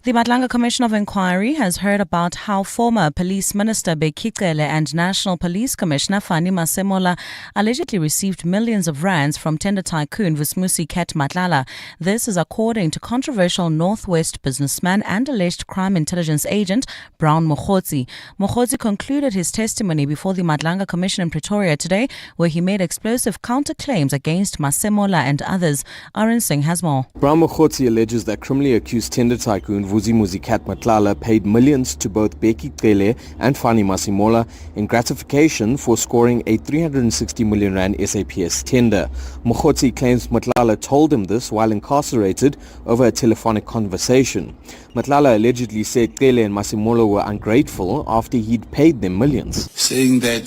The Madlanga Commission of Inquiry has heard about how former Police Minister Bekikele and National Police Commissioner Fani Masemola allegedly received millions of rands from tender tycoon Vusmusi Ket Matlala. This is according to controversial Northwest businessman and alleged crime intelligence agent Brown Mokhotsi. Mokhotsi concluded his testimony before the Madlanga Commission in Pretoria today, where he made explosive counterclaims against Masemola and others. Arun Singh has more. Brown Mokhotsi alleges that criminally accused tender tycoon Vuzimuzi Kat Matlala paid millions to both Bekikele and Fani Masemola in gratification for scoring a 360 million rand SAPS tender. Mokhotsi claims Matlala told him this while incarcerated over a telephonic conversation. Matlala allegedly said Kele and Masemola were ungrateful after he'd paid them millions. Saying that,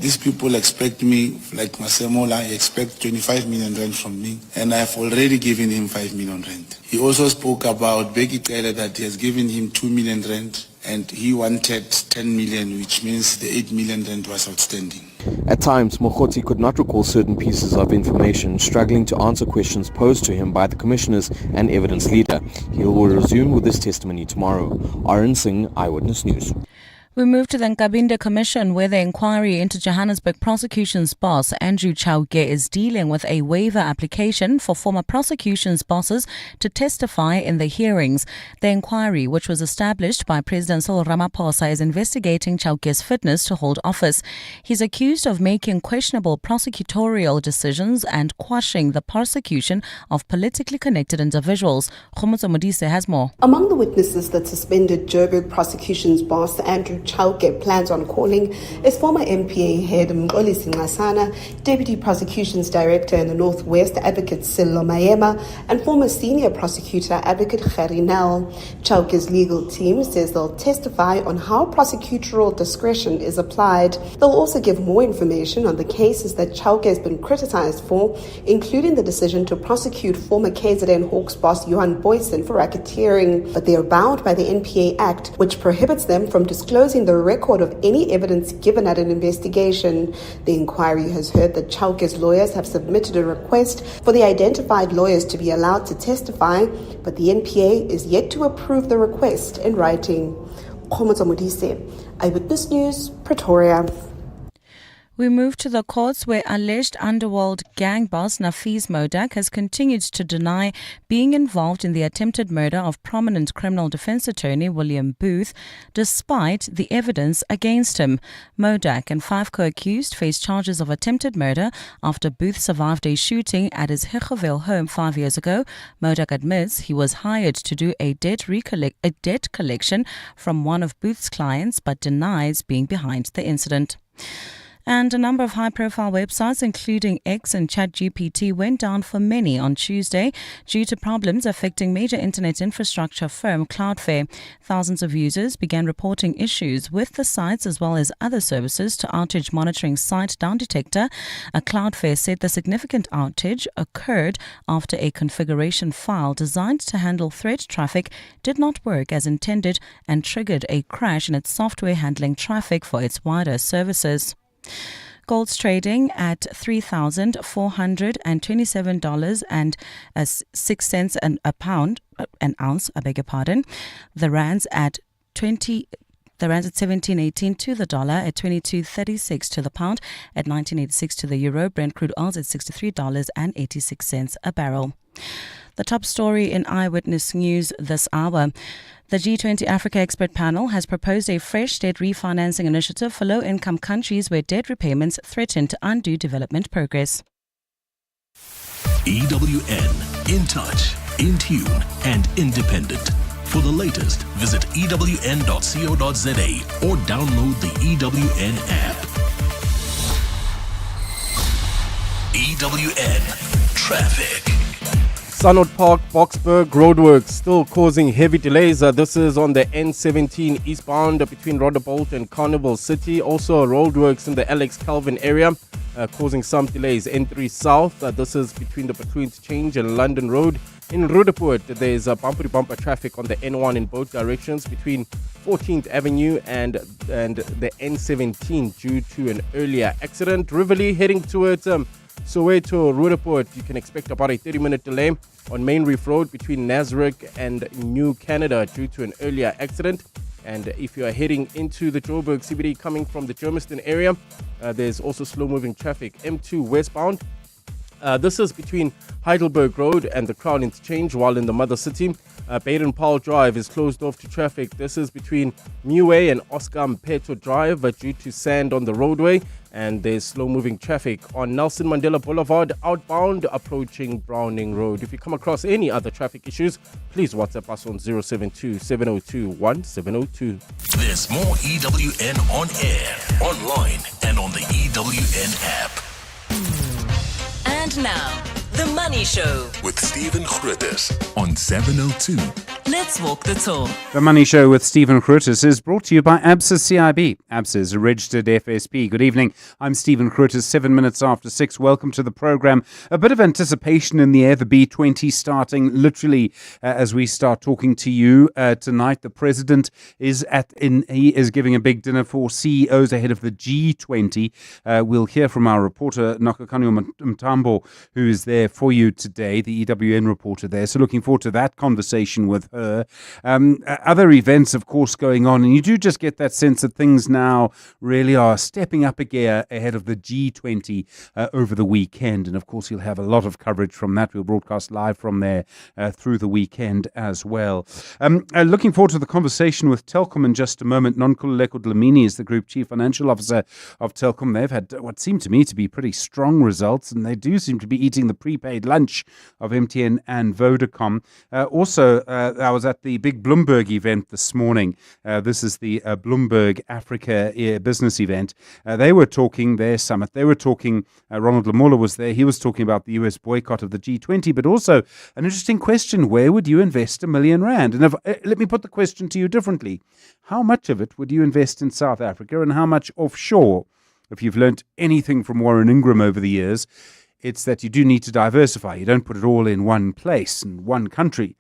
these people expect me, like Masemola, he expects 25 million rand from me, and I have already given him 5 million rand. He also spoke about Becky Taylor, that he has given him 2 million rand, and he wanted 10 million, which means the 8 million rand was outstanding. At times, Mokhotsi could not recall certain pieces of information, struggling to answer questions posed to him by the commissioners and evidence leader. He will resume with his testimony tomorrow. Arun Singh, Eyewitness News. We move to the Nkabinde Commission, where the inquiry into Johannesburg prosecution's boss, Andrew Chauke, is dealing with a waiver application for former prosecution's bosses to testify in the hearings. The inquiry, which was established by President Cyril Ramaphosa, is investigating Chauke's fitness to hold office. He's accused of making questionable prosecutorial decisions and quashing the prosecution of politically connected individuals. Khomotso Modise has more. Among the witnesses that suspended Joburg prosecution's boss, Andrew Chauke, plans on calling is former MPA head Mxolisi Nxasana, Deputy Prosecutions Director in the Northwest, Advocate Sello Mayema, and former Senior Prosecutor, Advocate Kharinel. Chauke's legal team says they'll testify on how prosecutorial discretion is applied. They'll also give more information on the cases that Chauke has been criticized for, including the decision to prosecute former KZN Hawks boss Johan Boysen for racketeering. But they are bound by the NPA Act, which prohibits them from disclosing the record of any evidence given at an investigation. The inquiry has heard that Chauke's lawyers have submitted a request for the identified lawyers to be allowed to testify, but the NPA is yet to approve the request in writing. Khomotso Modise, Eyewitness News, Pretoria. We move to the courts, where alleged underworld gang boss Nafiz Modak has continued to deny being involved in the attempted murder of prominent criminal defense attorney William Booth, despite the evidence against him. Modak and 5 co-accused face charges of attempted murder after Booth survived a shooting at his Hichoville home 5 years ago. Modak admits he was hired to do a debt collection from one of Booth's clients, but denies being behind the incident. And a number of high-profile websites, including X and ChatGPT, went down for many on Tuesday due to problems affecting major internet infrastructure firm Cloudflare. Thousands of users began reporting issues with the sites as well as other services to outage monitoring site Down Detector. Cloudflare said the significant outage occurred after a configuration file designed to handle thread traffic did not work as intended and triggered a crash in its software handling traffic for its wider services. Gold's trading at $3,427.06 an ounce. The rand's at 17.18 to the dollar, at 22.36 to the pound, at 19.86 to the euro. Brent crude oil at $63.86 a barrel. The top story in Eyewitness News this hour. The G20 Africa Expert Panel has proposed a fresh debt refinancing initiative for low-income countries where debt repayments threaten to undo development progress. EWN, in touch, in tune, and independent. For the latest, visit ewn.co.za or download the EWN app. EWN Traffic. Sunwood Park, Boksburg roadworks still causing heavy delays. This is on the N17 eastbound between Rondebolt and Carnival City. Also roadworks in the Alex Calvin area causing some delays. N3 South, this is between the Batoon Interchange and London Road. In Roodepoort, there's bumper-to-bumper traffic on the N1 in both directions between 14th Avenue and the N17 due to an earlier accident. Rivoli heading towards Soweto, Roodepoort, you can expect about a 30-minute delay on Main Reef Road between Nazareth and New Canada due to an earlier accident. And if you are heading into the Joburg CBD coming from the Germiston area, there's also slow-moving traffic. M2 westbound. This is between Heidelberg Road and the Crown Interchange, while in the Mother City. Baden-Powell Drive is closed off to traffic. This is between Niue and Oscar Mpeto Drive due to sand on the roadway. And there's slow-moving traffic on Nelson Mandela Boulevard outbound approaching Browning Road. If you come across any other traffic issues, please WhatsApp us on 072-702-1702. There's more EWN on air, online, and on the EWN app. And now, The Money Show With Stephen Grootes on 702. Let's walk the talk. The Money Show with Stephen Grootes is brought to you by ABSA CIB. ABSA is a registered FSP. Good evening. I'm Stephen Grootes, 7 minutes after 6. Welcome to the program. A bit of anticipation in the air, the B20 starting literally as we start talking to you tonight. The president is he is giving a big dinner for CEOs ahead of the G20. We'll hear from our reporter, Nakakanyo Mtambo, who is there for you today, the EWN reporter there. So looking forward to that conversation with her. Other events, of course, going on, and you do just get that sense that things now really are stepping up a gear ahead of the G20 over the weekend. And of course, you'll have a lot of coverage from that. We'll broadcast live from there through the weekend as well. Looking forward to the conversation with Telkom in just a moment. Nonkululeko Dlamini is the Group Chief Financial Officer of Telkom. They've had what seem to me to be pretty strong results, and they do seem to be eating the prepaid lunch of MTN and Vodacom. Also, I was at the big Bloomberg event this morning. This is the Bloomberg Africa business event. They were talking their summit. They were talking, Ronald Lamola was there. He was talking about the US boycott of the G20, but also an interesting question. Where would you invest R1 million? And let me put the question to you differently. How much of it would you invest in South Africa and how much offshore? If you've learnt anything from Warren Ingram over the years, it's that you do need to diversify. You don't put it all in one place, in one country.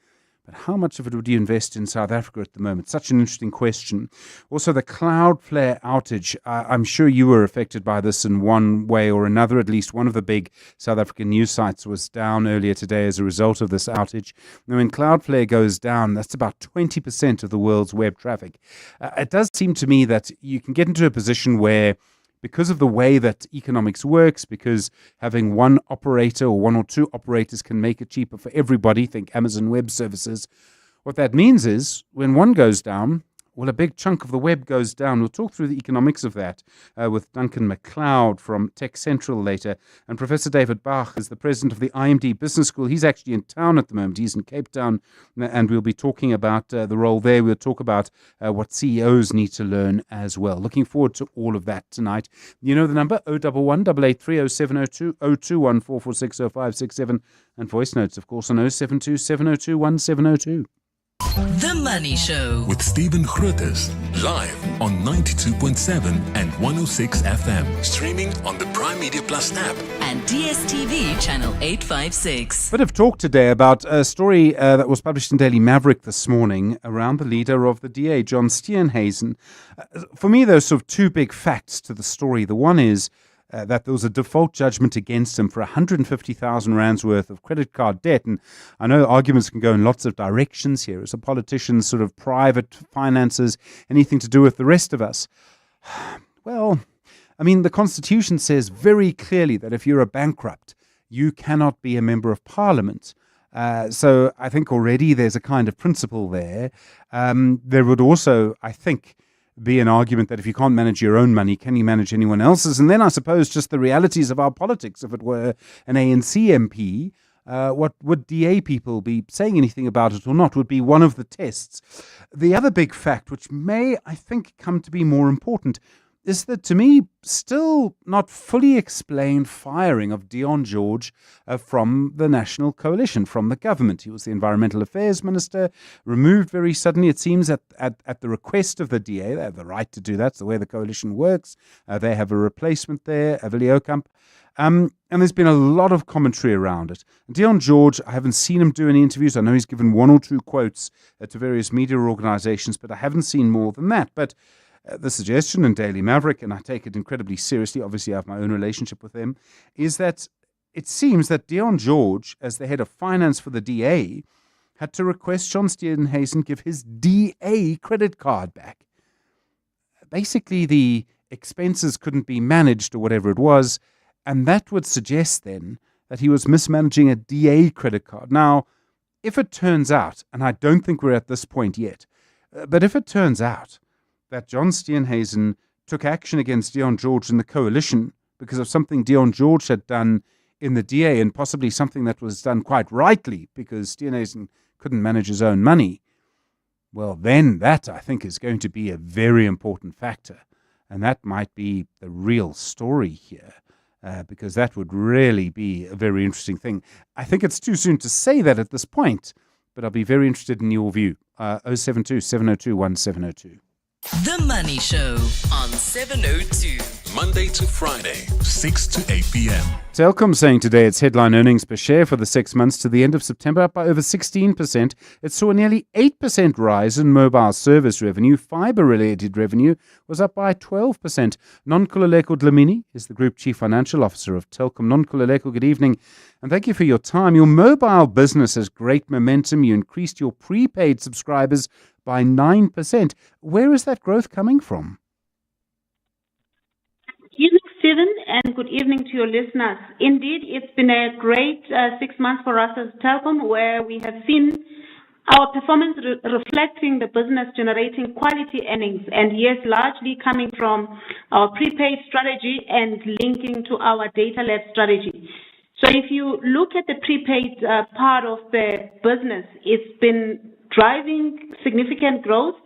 But how much of it would you invest in South Africa at the moment? Such an interesting question. Also, the Cloudflare outage. I'm sure you were affected by this in one way or another. At least one of the big South African news sites was down earlier today as a result of this outage. Now, when Cloudflare goes down, that's about 20% of the world's web traffic. It does seem to me that you can get into a position where, because of the way that economics works, because having one operator or one or two operators can make it cheaper for everybody, think Amazon Web Services, what that means is when one goes down, well, a big chunk of the web goes down. We'll talk through the economics of that with Duncan McLeod from Tech Central later. And Professor David Bach is the president of the IMD Business School. He's actually in town at the moment. He's in Cape Town, and we'll be talking about the role there. We'll talk about what CEOs need to learn as well. Looking forward to all of that tonight. You know the number, 011 883 0702 021 446 0567, and voice notes, of course, on 072 702 1702. The Money Show With Stephen Grootes, live on 92.7 and 106 FM. Streaming on the Prime Media Plus app. and DSTV channel 856. Bit of talk today about a story that was published in Daily Maverick this morning around the leader of the DA, John Steenhuisen. For me, there's sort of two big facts to the story. The one is that there was a default judgment against him for 150,000 rands worth of credit card debt. And I know arguments can go in lots of directions here. As a politician's sort of private finances, anything to do with the rest of us. Well, I mean, the Constitution says very clearly that if you're a bankrupt, you cannot be a member of Parliament. So I think already there's a kind of principle there. There would also, I think, be an argument that if you can't manage your own money, can you manage anyone else's? And then I suppose just the realities of our politics. If it were an ANC MP, what would DA people be saying anything about it or not would be one of the tests. The other big fact, which may, I think, come to be more important, is that, to me, still not fully explained firing of Deon George from the National Coalition, from the government. He was the Environmental Affairs Minister, removed very suddenly, it seems, at the request of the DA. They have the right to do that. It's the way the coalition works. They have a replacement there, Avili Okamp. And there's been a lot of commentary around it. And Deon George, I haven't seen him do any interviews. I know he's given one or two quotes to various media organizations, but I haven't seen more than that. But the suggestion in Daily Maverick, and I take it incredibly seriously, obviously I have my own relationship with them, is that it seems that Dion George, as the head of finance for the DA, had to request John Steenhuisen give his DA credit card back. Basically, the expenses couldn't be managed or whatever it was, and that would suggest then that he was mismanaging a DA credit card. Now, if it turns out, and I don't think we're at this point yet, but if it turns out that John Steenhuisen took action against Dion George and the coalition because of something Dion George had done in the DA, and possibly something that was done quite rightly because Steenhuisen couldn't manage his own money, well, then that, I think, is going to be a very important factor. And that might be the real story here, because that would really be a very interesting thing. I think it's too soon to say that at this point, but I'll be very interested in your view. 072 702 1702. The Money Show on 702. Monday to Friday, 6 to 8 p.m. Telkom saying today its headline earnings per share for the 6 months to the end of September up by over 16%. It saw a nearly 8% rise in mobile service revenue. Fiber-related revenue was up by 12%. Nonkululeko Dlamini is the Group Chief Financial Officer of Telkom. Nonkululeko, good evening, and thank you for your time. Your mobile business has great momentum. You increased your prepaid subscribers by 9%. Where is that growth coming from? Good evening, Stephen, and good evening to your listeners. Indeed, it's been a great 6 months for us as Telkom, where we have seen our performance reflecting the business generating quality earnings, and yes, largely coming from our prepaid strategy and linking to our data-led strategy. So if you look at the prepaid part of the business, it's been driving significant growth,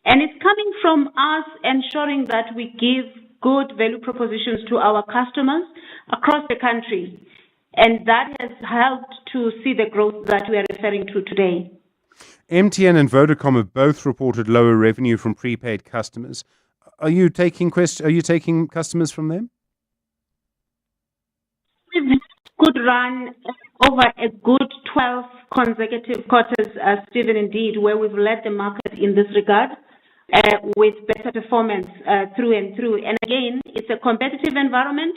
and it's coming from us ensuring that we give good value propositions to our customers across the country. And that has helped to see the growth that we are referring to today. MTN and Vodacom have both reported lower revenue from prepaid customers. Are you taking customers from them? We've had a good run over a good 12 consecutive quarters, Stephen, indeed, where we've led the market in this regard. With better performance through and through. And again, it's a competitive environment,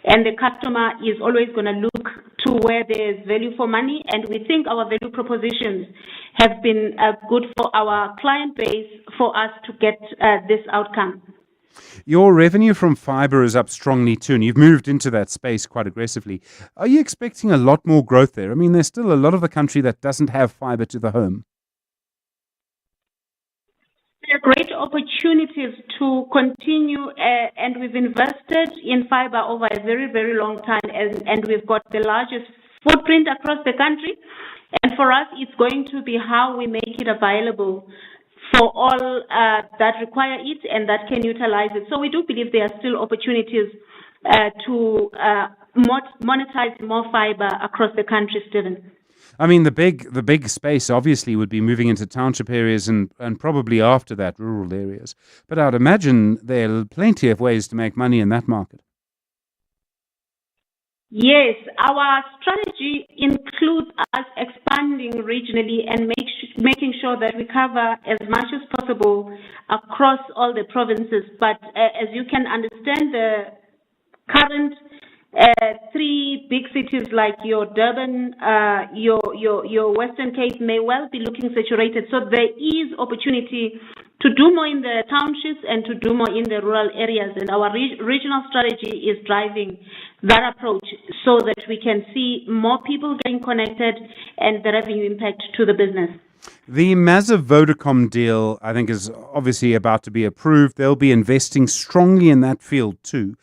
and the customer is always going to look to where there's value for money. And we think our value propositions have been good for our client base for us to get this outcome. Your revenue from fiber is up strongly too, and you've moved into that space quite aggressively. Are you expecting a lot more growth there? I mean, there's still a lot of the country that doesn't have fiber to the home. There are great opportunities to continue, and we've invested in fiber over a very, very long time, and we've got the largest footprint across the country. And for us, it's going to be how we make it available for all that require it and that can utilize it. So we do believe there are still opportunities to monetize more fiber across the country, Stephen. I mean, the big space obviously would be moving into township areas and probably after that rural areas. But I'd imagine there are plenty of ways to make money in that market. Yes, our strategy includes us expanding regionally and making sure that we cover as much as possible across all the provinces. But as you can understand, the current three big cities like your Durban, your Western Cape may well be looking saturated. So there is opportunity to do more in the townships and to do more in the rural areas. And our regional strategy is driving that approach so that we can see more people getting connected and the revenue impact to the business. The massive Vodacom deal, I think, is obviously about to be approved. They'll be investing strongly in that field too.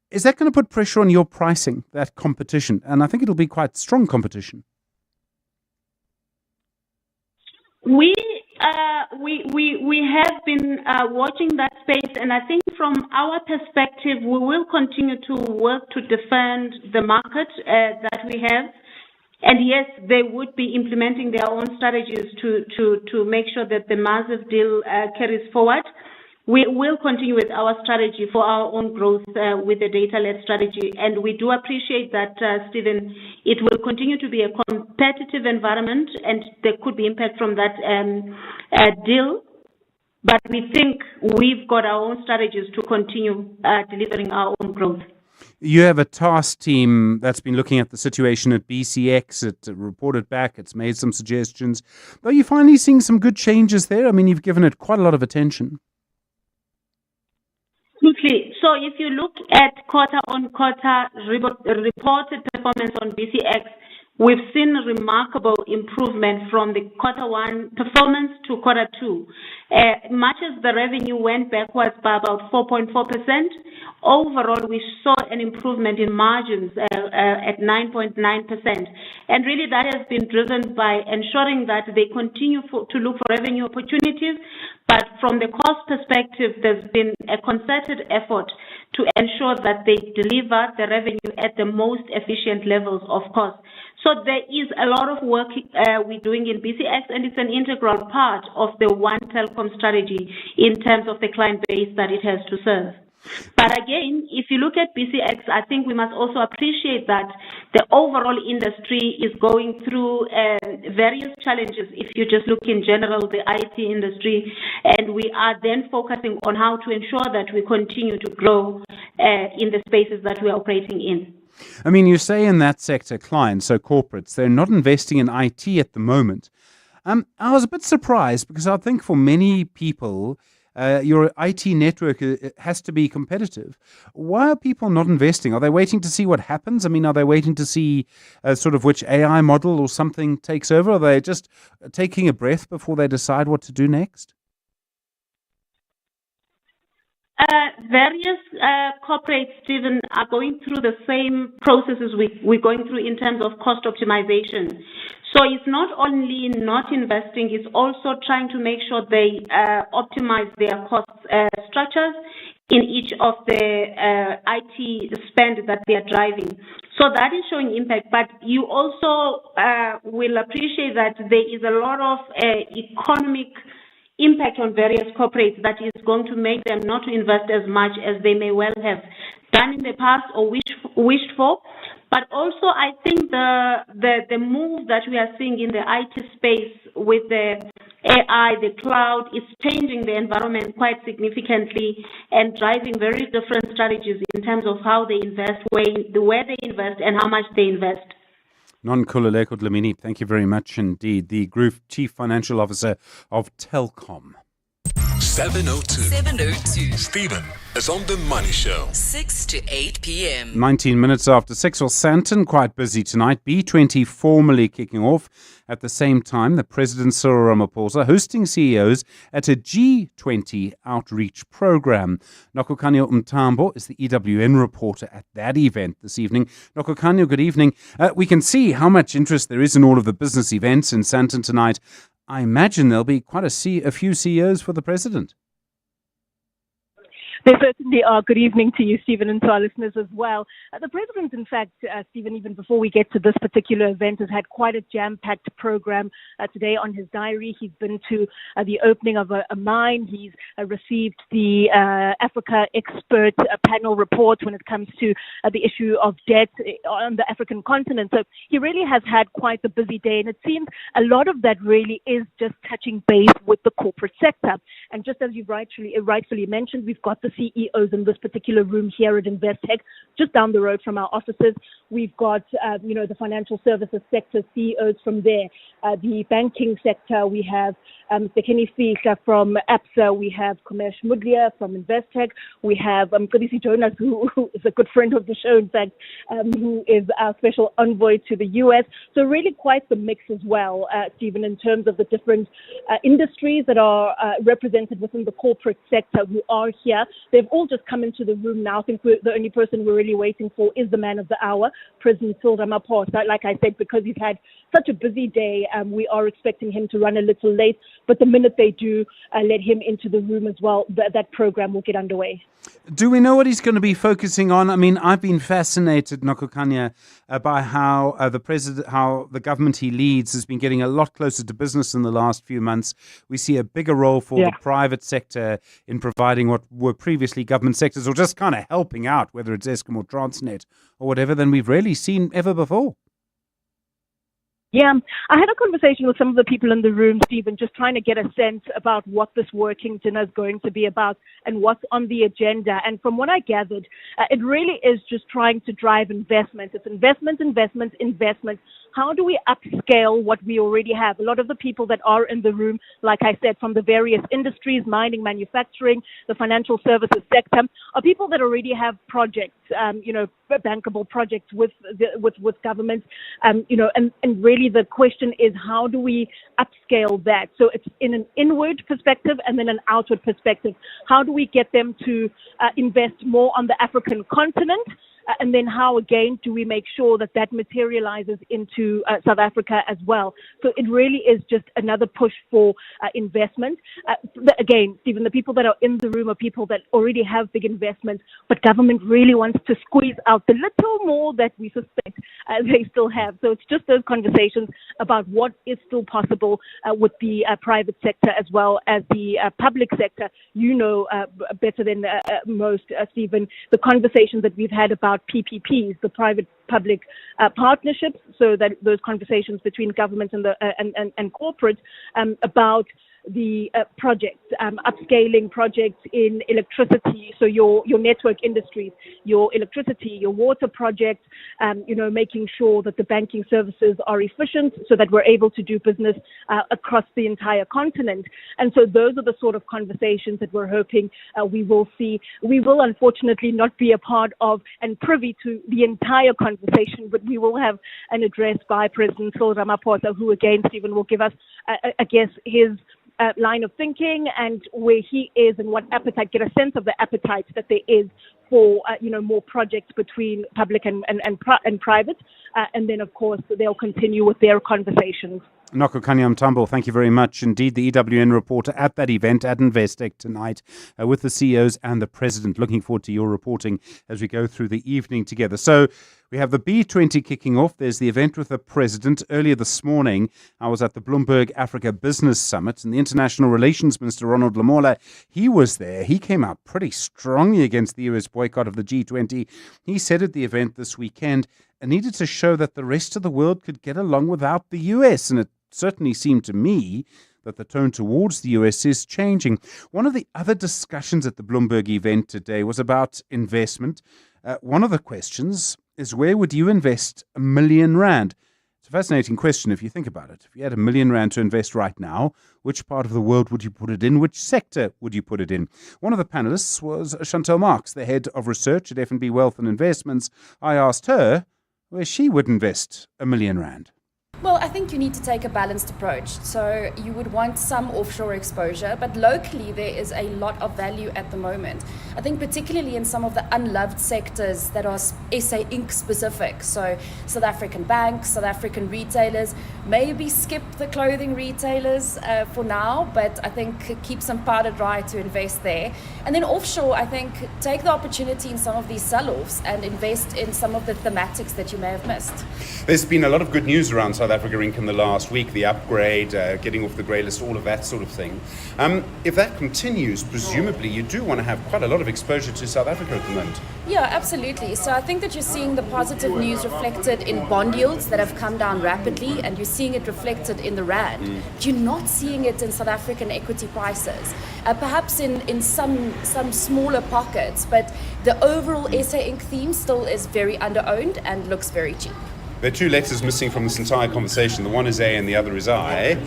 Is that going to put pressure on your pricing, that competition? And I think it'll be quite strong competition. We have been watching that space, and I think from our perspective, we will continue to work to defend the market that we have. And yes, they would be implementing their own strategies to make sure that the massive deal carries forward. We will continue with our strategy for our own growth with the data-led strategy. And we do appreciate that, Stephen, it will continue to be a competitive environment and there could be impact from that deal. But we think we've got our own strategies to continue delivering our own growth. You have a task team that's been looking at the situation at BCX. It reported back. It's made some suggestions. Are you finally seeing some good changes there? I mean, you've given it quite a lot of attention. Absolutely. So if you look at quarter-on-quarter reported performance on BCX, we've seen remarkable improvement from the quarter one performance to quarter two. Much as the revenue went backwards by about 4.4%, overall we saw an improvement in margins at 9.9%. And really that has been driven by ensuring that they continue to look for revenue opportunities. But from the cost perspective, there's been a concerted effort to ensure that they deliver the revenue at the most efficient levels of cost. So there is a lot of work we're doing in BCX, and it's an integral part of the One Telkom strategy in terms of the client base that it has to serve. But again, if you look at BCX, I think we must also appreciate that the overall industry is going through various challenges. If you just look in general, the IT industry, and we are then focusing on how to ensure that we continue to grow in the spaces that we are operating in. I mean, you say in that sector, clients, so corporates, they're not investing in IT at the moment. I was a bit surprised because I think for many people, your IT network has to be competitive. Why are people not investing? Are they waiting to see what happens? I mean, are they waiting to see sort of which AI model or something takes over? Are they just taking a breath before they decide what to do next? Various corporates, Stephen, are going through the same processes we're going through in terms of cost optimization. So it's not only not investing, it's also trying to make sure they optimize their cost structures in each of the IT spend that they are driving. So that is showing impact. But you also will appreciate that there is a lot of economic impact on various corporates that is going to make them not to invest as much as they may well have done in the past or wished for. But also, I think the move that we are seeing in the IT space with the AI, the cloud, is changing the environment quite significantly and driving very different strategies in terms of how they invest, where they invest, and how much they invest. Nonkululeko Dlamini, thank you very much indeed. The Group Chief Financial Officer of Telkom. 702. 702. Stephen is on the Money Show. 6 to 8 p.m. 19 minutes after 6. Well, Sandton quite busy tonight. B20 formally kicking off. At the same time, the President Cyril Ramaphosa hosting CEOs at a G20 outreach program. Nokukhanya Umtambo is the EWN reporter at that event this evening. Nokukhanya, good evening. We can see how much interest there is in all of the business events in Sandton tonight. I imagine there'll be quite a few CEOs for the President. They certainly are. Good evening to you, Stephen, and to our listeners as well. The President, in fact, Stephen, even before we get to this particular event, has had quite a jam-packed program today on his diary. He's been to the opening of a mine. He's received the Africa expert panel report when it comes to the issue of debt on the African continent. So he really has had quite a busy day, and it seems a lot of that really is just touching base with the corporate sector. And just as you've rightfully mentioned, we've got the CEOs in this particular room here at Investec, just down the road from our offices. We've got, the financial services sector CEOs from there. The banking sector, we have Mr. Kenny Fisher from ABSA. We have Kumesh Mudlia from Investec. We have Kodisi Jonas, who is a good friend of the show, in fact, who is our special envoy to the U.S. So really quite the mix as well, Stephen, in terms of the different industries that are represented within the corporate sector who are here. They've all just come into the room now. I think the only person we're really waiting for is the man of the hour, President Cyril Ramaphosa. Like I said, because he's had such a busy day, we are expecting him to run a little late. But the minute they do let him into the room as well, that program will get underway. Do we know what he's going to be focusing on? I mean, I've been fascinated, Nokukhanya, by how the government he leads has been getting a lot closer to business in the last few months. We see a bigger role for the private sector in providing what were previously government sectors, or just kind of helping out, whether it's Eskom or Transnet or whatever, than we've really seen ever before. Yeah, I had a conversation with some of the people in the room, Stephen, just trying to get a sense about what this working dinner is going to be about and what's on the agenda. And from what I gathered, it really is just trying to drive investment. It's investment, investment, investment. How do we upscale what we already have? A lot of the people that are in the room, like I said, from the various industries, mining, manufacturing, the financial services sector, are people that already have projects, bankable projects with government, and really the question is, how do we upscale that? So it's in an inward perspective and then an outward perspective. How do we get them to invest more on the African continent? And then how, again, do we make sure that that materializes into South Africa as well? So it really is just another push for investment. Again, Stephen, the people that are in the room are people that already have big investments, but government really wants to squeeze out the little more that we suspect they still have. So it's just those conversations about what is still possible with the private sector as well as the public sector. You know better than most, Stephen, the conversations that we've had about PPPs, the private-public partnerships, so that those conversations between government and corporate about the projects, upscaling projects in electricity, so your network industries, your electricity, your water projects, making sure that the banking services are efficient so that we're able to do business across the entire continent. And so those are the sort of conversations that we're hoping we will see. We will unfortunately not be a part of and privy to the entire conversation, but we will have an address by President Cyril Ramaphosa, who again, Stephen, will give us, his line of thinking and where he is and what appetite, get a sense of the appetite that there is for, more projects between public and private. And then, of course, they'll continue with their conversations. Noko Kanyamtambo, thank you very much indeed. The EWN reporter at that event at Investec tonight with the CEOs and the President. Looking forward to your reporting as we go through the evening together. So we have the B20 kicking off. There's the event with the President. Earlier this morning, I was at the Bloomberg Africa Business Summit, and the International Relations Minister, Ronald Lamola, he was there. He came out pretty strongly against the US boycott of the G20. He said at the event this weekend, it needed to show that the rest of the world could get along without the US, and it certainly seemed to me that the tone towards the US is changing. One of the other discussions at the Bloomberg event today was about investment. One of the questions is, where would you invest R1 million? It's a fascinating question if you think about it. If you had R1 million to invest right now, which part of the world would you put it in? Which sector would you put it in? One of the panelists was Chantal Marx, the head of research at F&B Wealth and Investments. I asked her where she would invest R1 million. Well, I think you need to take a balanced approach. So you would want some offshore exposure, but locally there is a lot of value at the moment. I think particularly in some of the unloved sectors that are SA Inc. specific. So South African banks, South African retailers, maybe skip the clothing retailers for now, but I think keep some powder dry to invest there. And then offshore, I think take the opportunity in some of these sell-offs and invest in some of the thematics that you may have missed. There's been a lot of good news around South Africa Inc. in the last week, the upgrade, getting off the grey list, all of that sort of thing. If that continues, presumably you do want to have quite a lot of exposure to South Africa at the moment. Yeah, absolutely. So I think that you're seeing the positive news reflected in bond yields that have come down rapidly, and you're seeing it reflected in the rand. You're not seeing it in South African equity prices, perhaps in some smaller pockets, but the overall SA Inc. theme still is very under-owned and looks very cheap. There are two letters missing from this entire conversation. The one is A and the other is I.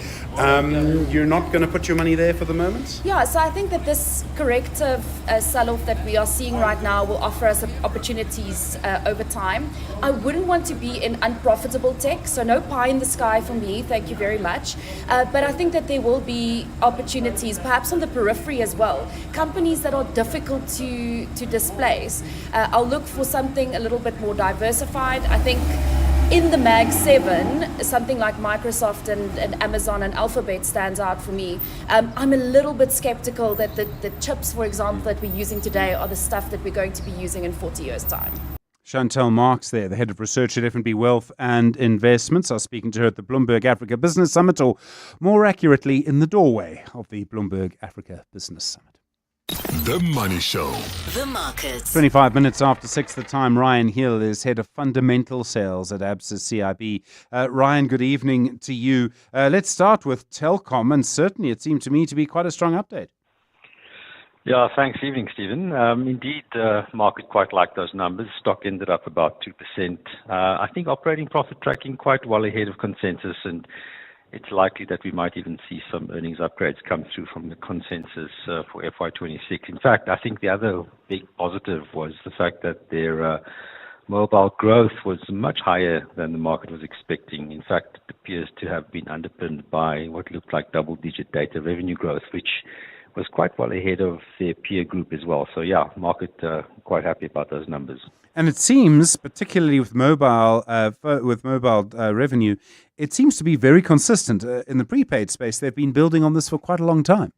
You're not going to put your money there for the moment? Yeah, so I think that this corrective sell-off that we are seeing right now will offer us opportunities over time. I wouldn't want to be in unprofitable tech, so no pie in the sky for me, thank you very much. But I think that there will be opportunities, perhaps on the periphery as well. Companies that are difficult to displace. I'll look for something a little bit more diversified. I think in the Mag 7, something like Microsoft and Amazon and Alphabet stands out for me. I'm a little bit skeptical that the chips, for example, that we're using today are the stuff that we're going to be using in 40 years' time. Chantal Marx there, the head of research at F&B Wealth and Investments. I was speaking to her at the Bloomberg Africa Business Summit, or more accurately, in the doorway of the Bloomberg Africa Business Summit. The Money Show. The markets. 25 minutes after 6 the time. Ryan Hill is head of fundamental sales at ABSA CIB. Ryan, good evening to you. Let's start with Telkom, and certainly it seemed to me to be quite a strong update. Yeah, thanks. Evening, Stephen. Indeed, the market quite liked those numbers. Stock ended up about 2%. I think operating profit tracking quite well ahead of consensus, and it's likely that we might even see some earnings upgrades come through from the consensus for FY26. In fact, I think the other big positive was the fact that their mobile growth was much higher than the market was expecting. In fact, it appears to have been underpinned by what looked like double-digit data revenue growth, which was quite well ahead of their peer group as well. So yeah, market quite happy about those numbers. And it seems, particularly with mobile revenue, it seems to be very consistent. In the prepaid space, they've been building on this for quite a long time.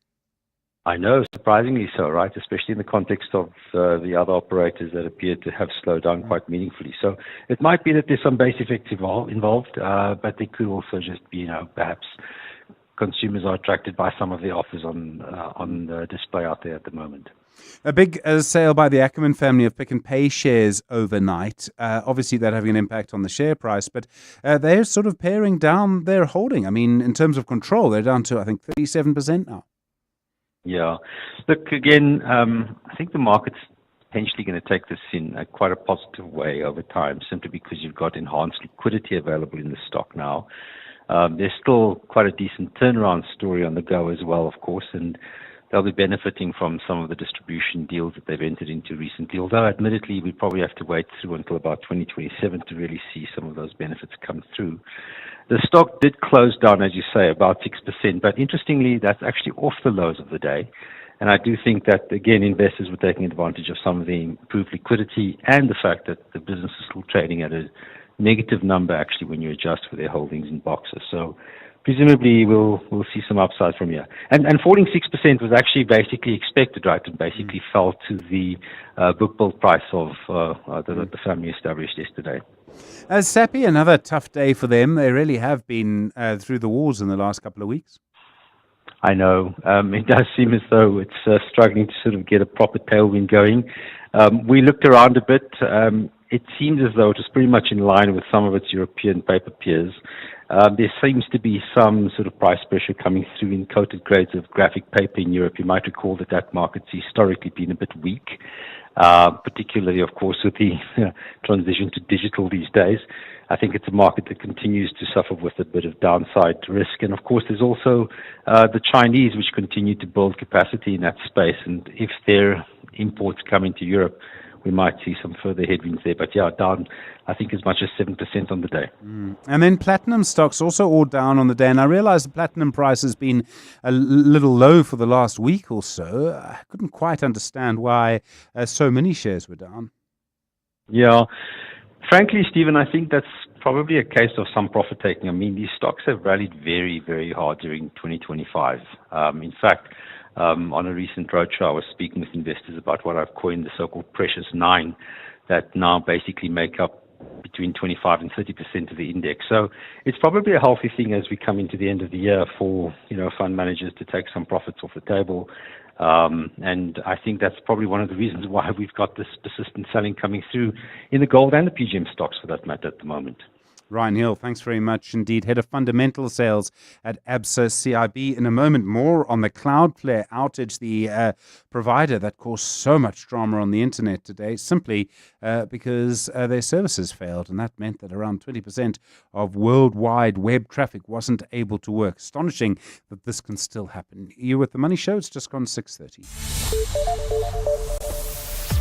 I know, surprisingly so, right? Especially in the context of the other operators that appear to have slowed down quite meaningfully. So it might be that there's some base effects involved, but there could also just be, perhaps consumers are attracted by some of the offers on the display out there at the moment. A big sale by the Ackerman family of Pick n Pay shares overnight. Obviously, that having an impact on the share price, but they're sort of paring down their holding. I mean, in terms of control, they're down to, I think, 37% now. Yeah. Look, again, I think the market's potentially going to take this in quite a positive way over time, simply because you've got enhanced liquidity available in the stock now. There's still quite a decent turnaround story on the go as well, of course, and they'll be benefiting from some of the distribution deals that they've entered into recently, although admittedly we probably have to wait through until about 2027 to really see some of those benefits come through. The stock did close down, as you say, about 6%, but interestingly, that's actually off the lows of the day. And I do think that, again, investors were taking advantage of some of the improved liquidity and the fact that the business is still trading at a negative number, actually, when you adjust for their holdings in boxes. So presumably we'll see some upside from here. And falling 6% was actually basically expected, right? It basically fell to the book build price of the family established yesterday. Sappi, another tough day for them. They really have been through the wars in the last couple of weeks. I know. It does seem as though it's struggling to sort of get a proper tailwind going. We looked around a bit. It seems as though it is pretty much in line with some of its European paper peers. There seems to be some sort of price pressure coming through in coated grades of graphic paper in Europe. You might recall that market's historically been a bit weak, particularly, of course, with the transition to digital these days. I think it's a market that continues to suffer with a bit of downside risk. And, of course, there's also the Chinese, which continue to build capacity in that space. And if their imports come into Europe, we might see some further headwinds there. But yeah, down, I think, as much as 7% on the day. And then platinum stocks also all down on the day. And I realize the platinum price has been a little low for the last week or so. I couldn't quite understand why so many shares were down. Yeah. Frankly, Stephen, I think that's probably a case of some profit taking. I mean, these stocks have rallied very, very hard during 2025. In fact, on a recent roadshow, I was speaking with investors about what I've coined the so-called precious 9 that now basically make up between 25 and 30% of the index. So it's probably a healthy thing as we come into the end of the year for fund managers to take some profits off the table. And I think that's probably one of the reasons why we've got this persistent selling coming through in the gold and the PGM stocks for that matter at the moment. Ryan Hill, thanks very much indeed. Head of fundamental sales at ABSA CIB. In a moment, more on the Cloudflare outage, the provider that caused so much drama on the internet today, simply because their services failed. And that meant that around 20% of worldwide web traffic wasn't able to work. Astonishing that this can still happen. You with the Money Show? It's just gone 6:30.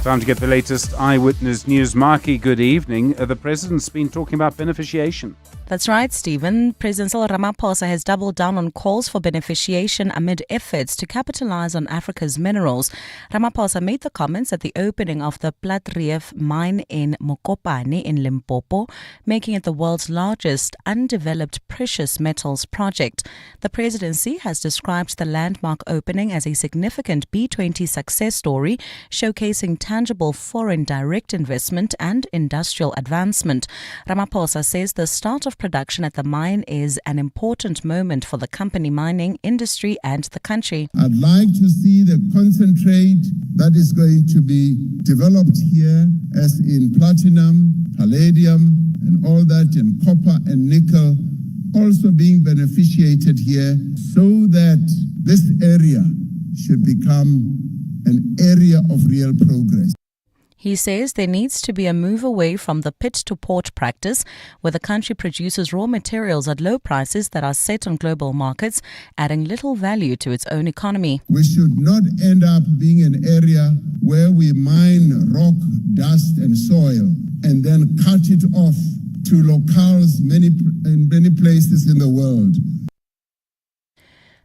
Time to get the latest eyewitness news. Marky, good evening. The president's been talking about beneficiation. That's right, Stephen. President Cyril Ramaphosa has doubled down on calls for beneficiation amid efforts to capitalize on Africa's minerals. Ramaphosa made the comments at the opening of the Platreef mine in Mokopane in Limpopo, making it the world's largest undeveloped precious metals project. The presidency has described the landmark opening as a significant B20 success story, showcasing tangible foreign direct investment and industrial advancement. Ramaphosa says the start of production at the mine is an important moment for the company, mining industry and the country. I'd like to see the concentrate that is going to be developed here, as in platinum, palladium, and all that, and copper and nickel, also being beneficiated here, so that this area should become an area of real progress. He says there needs to be a move away from the pit to port practice, where the country produces raw materials at low prices that are set on global markets, adding little value to its own economy. We should not end up being an area where we mine rock, dust, and soil and then cut it off to locales in many places in the world.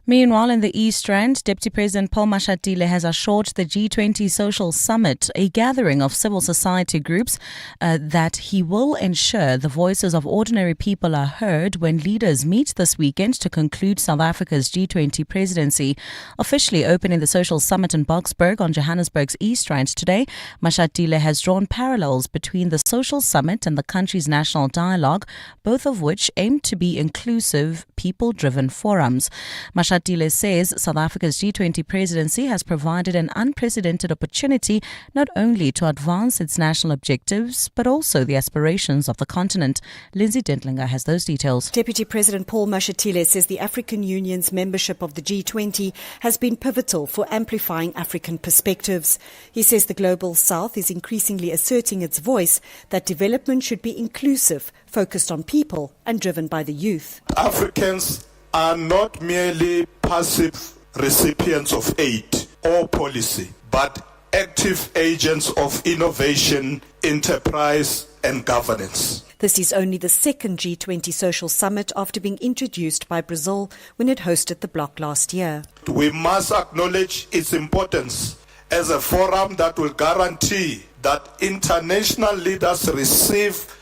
Meanwhile, in the East Rand, Deputy President Paul Mashatile has assured the G20 Social Summit, a gathering of civil society groups, that he will ensure the voices of ordinary people are heard when leaders meet this weekend to conclude South Africa's G20 presidency. Officially opening the Social Summit in Boksburg on Johannesburg's East Rand today, Mashatile has drawn parallels between the Social Summit and the country's national dialogue, both of which aim to be inclusive, people-driven forums. Mashatile says South Africa's G20 presidency has provided an unprecedented opportunity not only to advance its national objectives, but also the aspirations of the continent. Lindsay Dentlinger has those details. Deputy President Paul Mashatile says the African Union's membership of the G20 has been pivotal for amplifying African perspectives. He says the Global South is increasingly asserting its voice that development should be inclusive, focused on people and driven by the youth. Africans are not merely passive recipients of aid or policy, but active agents of innovation, enterprise, and governance. This is only the second G20 Social Summit after being introduced by Brazil when it hosted the bloc last year. We must acknowledge its importance as a forum that will guarantee that international leaders receive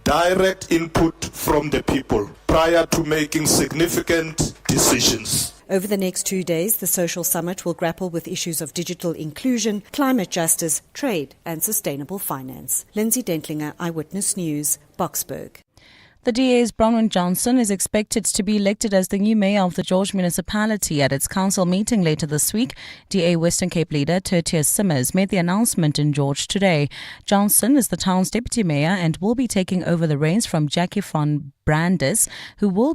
direct input from the people prior to making significant decisions. Over the next 2 days, the Social Summit will grapple with issues of digital inclusion, climate justice, trade and sustainable finance. Lindsay Dentlinger, Eyewitness News, Boksburg. The DA's Bronwyn Johnson is expected to be elected as the new mayor of the George municipality at its council meeting later this week. DA Western Cape leader Tertius Simmers made the announcement in George today. Johnson is the town's deputy mayor and will be taking over the reins from Jackie van Brandes, who will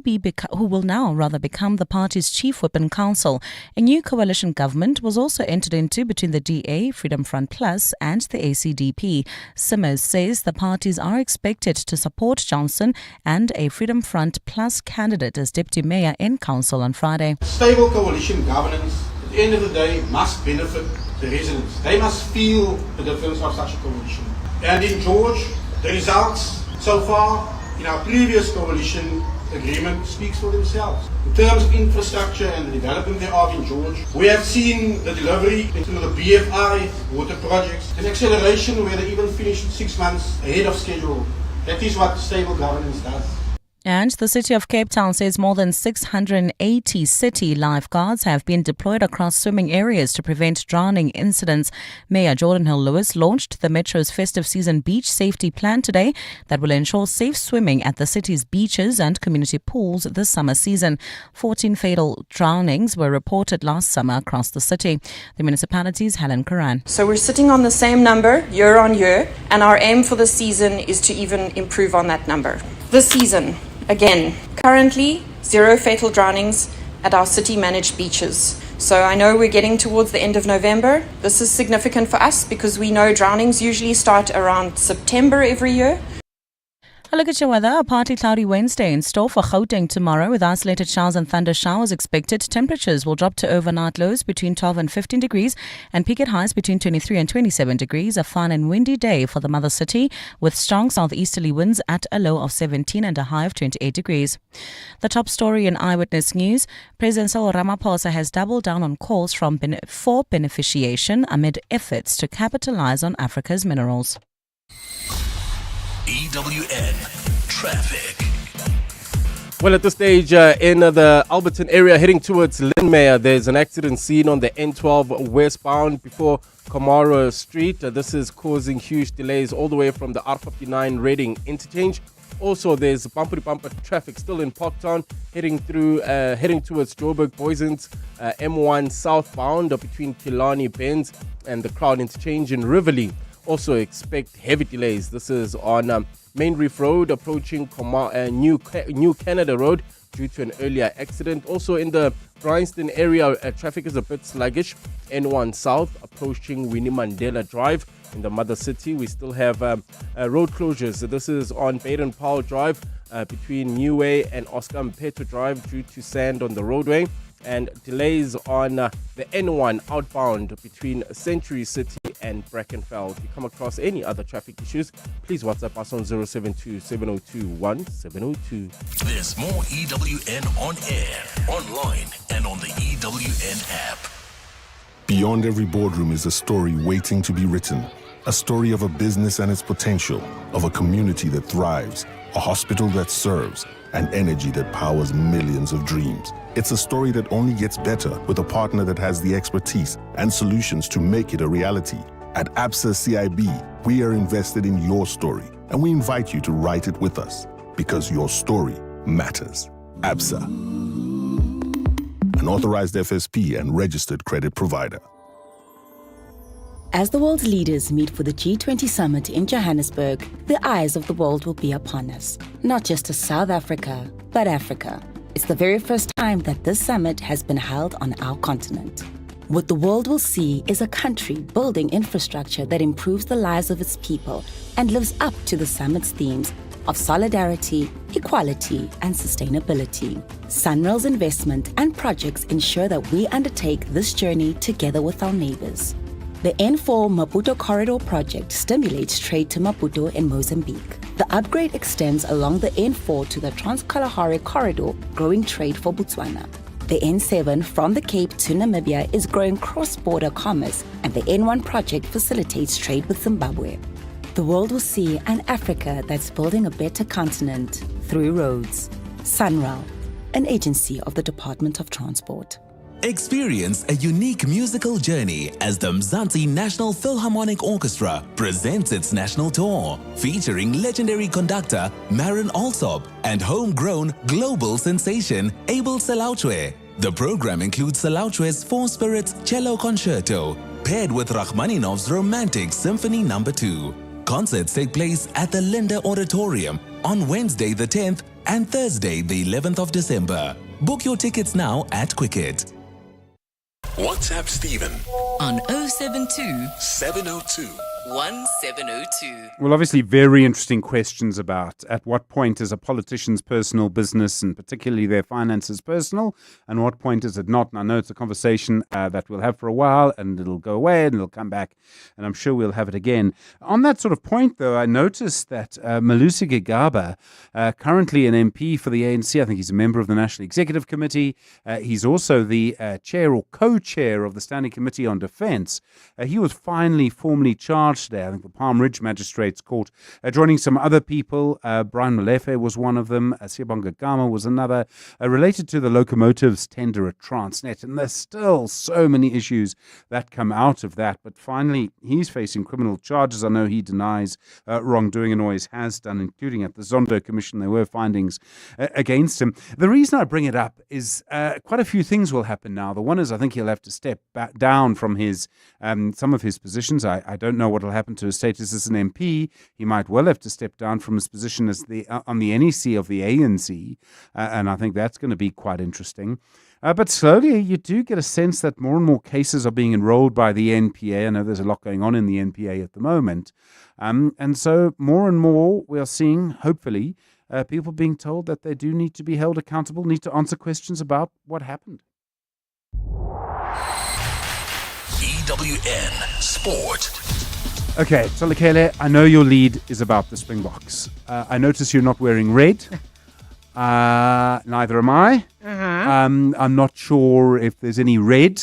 now become the party's chief whip in council. A new coalition government was also entered into between the DA, Freedom Front Plus and the ACDP. Simmers says the parties are expected to support Johnson and a Freedom Front Plus candidate as deputy mayor in council on Friday. Stable coalition governance, at the end of the day, must benefit the residents. They must feel the difference of such a coalition. And in George, the results so far in our previous coalition agreement speaks for themselves. In terms of infrastructure and the development thereof in George, we have seen the delivery through the BFI water projects, an acceleration where they even finished 6 months ahead of schedule. That is what stable governance does. And the City of Cape Town says more than 680 city lifeguards have been deployed across swimming areas to prevent drowning incidents. Mayor Jordan Hill-Lewis launched the Metro's festive season beach safety plan today that will ensure safe swimming at the city's beaches and community pools this summer season. 14 fatal drownings were reported last summer across the city. The municipality's Helen Karan. So we're sitting on the same number year on year, and our aim for the season is to even improve on that number. This season, again, currently 0 fatal drownings at our city-managed beaches. So I know we're getting towards the end of November. This is significant for us because we know drownings usually start around September every year. A look at your weather. A partly cloudy Wednesday in store for Gauteng tomorrow with isolated showers and thunder showers expected. Temperatures will drop to overnight lows between 12 and 15 degrees and peak at highs between 23 and 27 degrees. A fun and windy day for the mother city with strong southeasterly winds at a low of 17 and a high of 28 degrees. The top story in Eyewitness News. President Cyril Ramaphosa has doubled down on calls for beneficiation amid efforts to capitalize on Africa's minerals. EWN Traffic. Well, at this stage, in the Alberton area heading towards Lynmere, there's an accident scene on the N12 westbound before Kamara Street. This is causing huge delays all the way from the R59 Reading interchange Also, there's bumper-to-bumper traffic still in Parktown, heading towards Joburg Boysens, M1 southbound between Killarney Bends and the Crown Interchange in Riverlea. Also expect heavy delays. This is on Main Reef Road approaching New Canada Road due to an earlier accident. Also in the Bryanston area, traffic is a bit sluggish. N1 South approaching Winnie Mandela Drive. In the mother city, we still have road closures. This is on Baden-Powell Drive between New Way and Oscar Mpeto Drive due to sand on the roadway. And delays on the N1 outbound between Century City and Brackenfell. If you come across any other traffic issues, please WhatsApp us on 072-702-1702. There's more EWN on air, online, and on the EWN app. Beyond every boardroom is a story waiting to be written. A story of a business and its potential, of a community that thrives, a hospital that serves, and energy that powers millions of dreams. It's a story that only gets better with a partner that has the expertise and solutions to make it a reality. At ABSA CIB, we are invested in your story, and we invite you to write it with us, because your story matters. ABSA, an authorized FSP and registered credit provider. As the world's leaders meet for the G20 summit in Johannesburg, the eyes of the world will be upon us. Not just to South Africa, but Africa. It's the very first time that this summit has been held on our continent. What the world will see is a country building infrastructure that improves the lives of its people and lives up to the summit's themes of solidarity, equality, and sustainability. SANRAL's investment and projects ensure that we undertake this journey together with our neighbors. The N4 Maputo Corridor project stimulates trade to Maputo in Mozambique. The upgrade extends along the N4 to the Trans-Kalahari Corridor, growing trade for Botswana. The N7 from the Cape to Namibia is growing cross-border commerce, and the N1 project facilitates trade with Zimbabwe. The world will see an Africa that's building a better continent through roads. SANRAL, an agency of the Department of Transport. Experience a unique musical journey as the Mzansi National Philharmonic Orchestra presents its national tour, featuring legendary conductor Marin Alsop and homegrown global sensation Abel Selauchwe. The program includes Selauchwe's Four Spirits Cello Concerto, paired with Rachmaninoff's Romantic Symphony No. 2. Concerts take place at the Linda Auditorium on Wednesday the 10th and Thursday the 11th of December. Book your tickets now at Quicket. WhatsApp Stephen on 072 702 1702. Well, obviously, very interesting questions about at what point is a politician's personal business and particularly their finances personal, and what point is it not? And I know it's a conversation that we'll have for a while, and it'll go away and it'll come back, and I'm sure we'll have it again. On that sort of point, though, I noticed that Malusi Gigaba, currently an MP for the ANC, I think he's a member of the National Executive Committee. He's also the chair or co-chair of the Standing Committee on Defence. He was finally formally charged today. I think the Palm Ridge Magistrates Court, joining some other people. Brian Molefe was one of them. Siyabonga Gama was another, related to the locomotives tender at Transnet. And there's still so many issues that come out of that. But finally, he's facing criminal charges. I know he denies wrongdoing and always has done, including at the Zondo Commission. There were findings against him. The reason I bring it up is quite a few things will happen now. The one is I think he'll have to step back down from his some of his positions. I don't know what will happen to his status as an MP. He might well have to step down from his position as on the NEC of the ANC, and I think that's going to be quite interesting. But slowly you do get a sense that more and more cases are being enrolled by the NPA. I know there's a lot going on in the NPA at the moment. And so more and more we are seeing, hopefully, people being told that they do need to be held accountable, need to answer questions about what happened. EWN Sport. Okay, so Lekele, I know your lead is about the Springboks. I notice you're not wearing red. Neither am I. I'm not sure if there's any red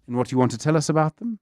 in what you want to tell us about them.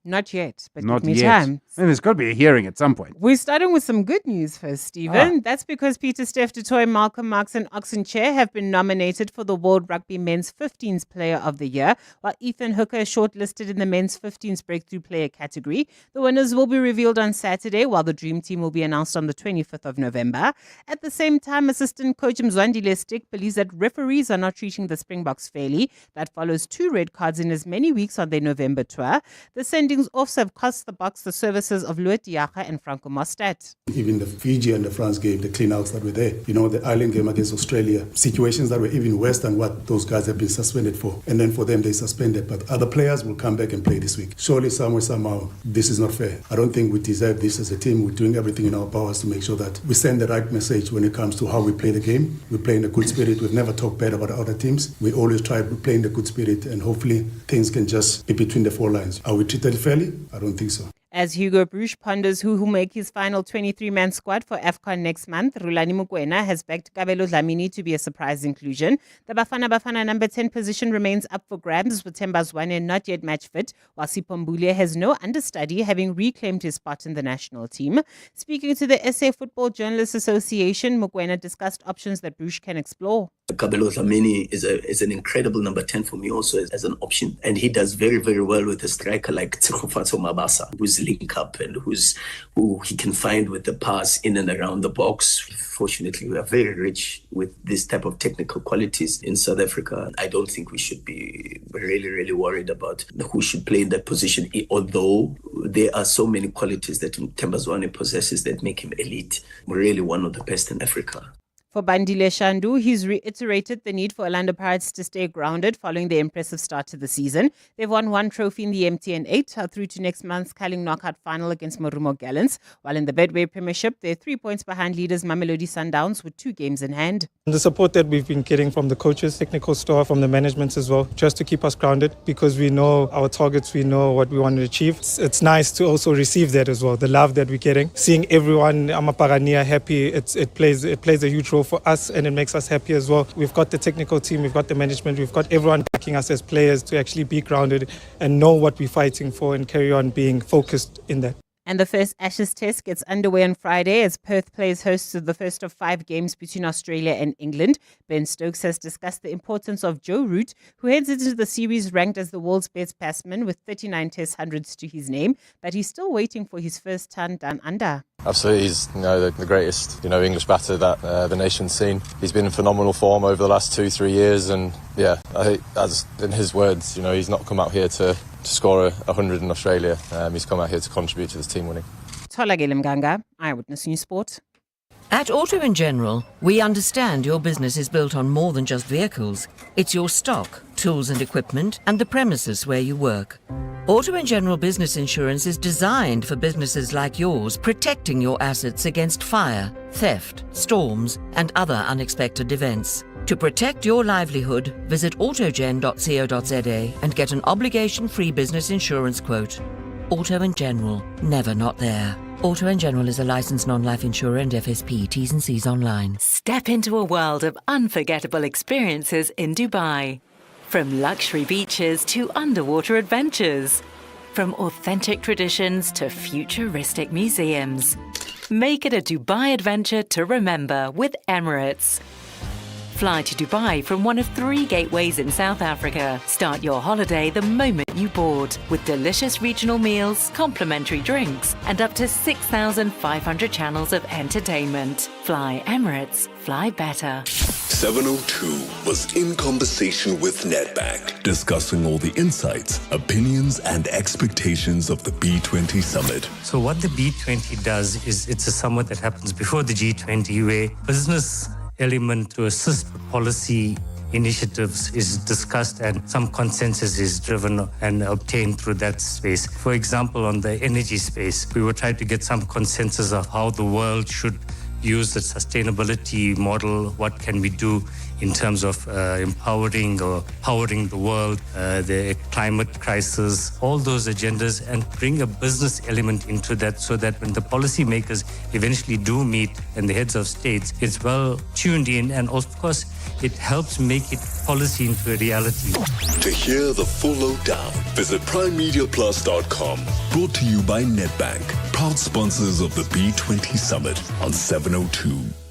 Not yet, but Not give me yet. time. And there's got to be a hearing at some point. We're starting with some good news first, Stephen. That's because Peter Steph du Toit, Malcolm Marx and Oxenchair have been nominated for the World Rugby Men's 15s Player of the Year, while Ethan Hooker is shortlisted in the Men's 15s Breakthrough Player category. The winners will be revealed on Saturday, while the Dream Team will be announced on the 25th of November. At the same time, assistant coach Mzwandile Stick believes that referees are not treating the Springboks fairly. That follows 2 red cards in as many weeks on their November tour. The sendings also have cost the Boks the services of Louis Diaga and Franco Mostert. Even the Fiji and the France game, the clean-outs that were there, the Ireland game against Australia, situations that were even worse than what those guys have been suspended for. And then for them, they suspended. But other players will come back and play this week. Surely, somewhere, somehow, this is not fair. I don't think we deserve this as a team. We're doing everything in our powers to make sure that we send the right message when it comes to how we play the game. We play in a good spirit. We've never talked bad about other teams. We always try to play in the good spirit, and hopefully things can just be between the 4 lines. Are we treated fairly? I don't think so. As Hugo Bruce ponders who will make his final 23-man squad for AFCON next month, Rulani Mokoena has backed Kabelo Dlamini to be a surprise inclusion. The Bafana number 10 position remains up for grabs with Themba Zwane not yet match fit, while Sipho Mbule has no understudy, having reclaimed his spot in the national team. Speaking to the SA Football Journalists Association, Mokoena discussed options that Bruce can explore. Kabelo Dlamini is an incredible number 10 for me also as an option. And he does very, very well with a striker like Tsegofatso Mabasa, who's link up and who he can find with the pass in and around the box. Fortunately, we are very rich with this type of technical qualities in South Africa. I don't think we should be really, really worried about who should play in that position, although there are so many qualities that Themba Zwane possesses that make him elite. Really one of the best in Africa. For Bandile Shandu, he's reiterated the need for Orlando Pirates to stay grounded following their impressive start to the season. They've won 1 trophy in the MTN 8, through to next month's Carling knockout final against Marumo Gallants, while in the Betway Premiership, they're 3 points behind leaders Mamelodi Sundowns with 2 games in hand. The support that we've been getting from the coaches, technical staff, from the management as well, just to keep us grounded, because we know our targets, we know what we want to achieve. It's nice to also receive that as well, the love that we're getting. Seeing everyone, Amaparania, happy, it plays a huge role for us, and it makes us happy as well. We've got the technical team, we've got the management, we've got everyone backing us as players to actually be grounded and know what we're fighting for and carry on being focused in that. And the first Ashes test gets underway on Friday as Perth plays host to the first of 5 games between Australia and England. Ben Stokes has discussed the importance of Joe Root, who heads into the series ranked as the world's best batsman with 39 test hundreds to his name, but he's still waiting for his first ton down under. Absolutely, he's the greatest English batter that the nation's seen. He's been in phenomenal form over the last 2-3 years, and I think, as in his words, he's not come out here to score 100 in Australia. He's come out here to contribute to this team winning. Tholakele Mganga, Eyewitness News Sport. At Auto in General, we understand your business is built on more than just vehicles. It's your stock, tools and equipment, and the premises where you work. Auto in General Business Insurance is designed for businesses like yours, protecting your assets against fire, theft, storms, and other unexpected events. To protect your livelihood, visit autogen.co.za and get an obligation-free business insurance quote. Auto in General, never not there. Auto in General is a licensed non-life insurer and FSP. T's and C's online. Step into a world of unforgettable experiences in Dubai. From luxury beaches to underwater adventures. From authentic traditions to futuristic museums. Make it a Dubai adventure to remember with Emirates. Fly to Dubai from one of 3 gateways in South Africa. Start your holiday the moment you board with delicious regional meals, complimentary drinks, and up to 6,500 channels of entertainment. Fly Emirates, fly better. 702 was in conversation with Nedbank, discussing all the insights, opinions, and expectations of the B20 summit. So what the B20 does is it's a summit that happens before the G20 where business element to assist with policy initiatives is discussed and some consensus is driven and obtained through that space. For example, on the energy space, we were trying to get some consensus of how the world should use the sustainability model, what can we do in terms of empowering or powering the world, the climate crisis, all those agendas, and bring a business element into that so that when the policymakers eventually do meet and the heads of states, it's well tuned in and of course it helps make it policy into a reality. To hear the full lowdown, visit primemediaplus.com. Brought to you by Nedbank, proud sponsors of the B20 Summit on 702.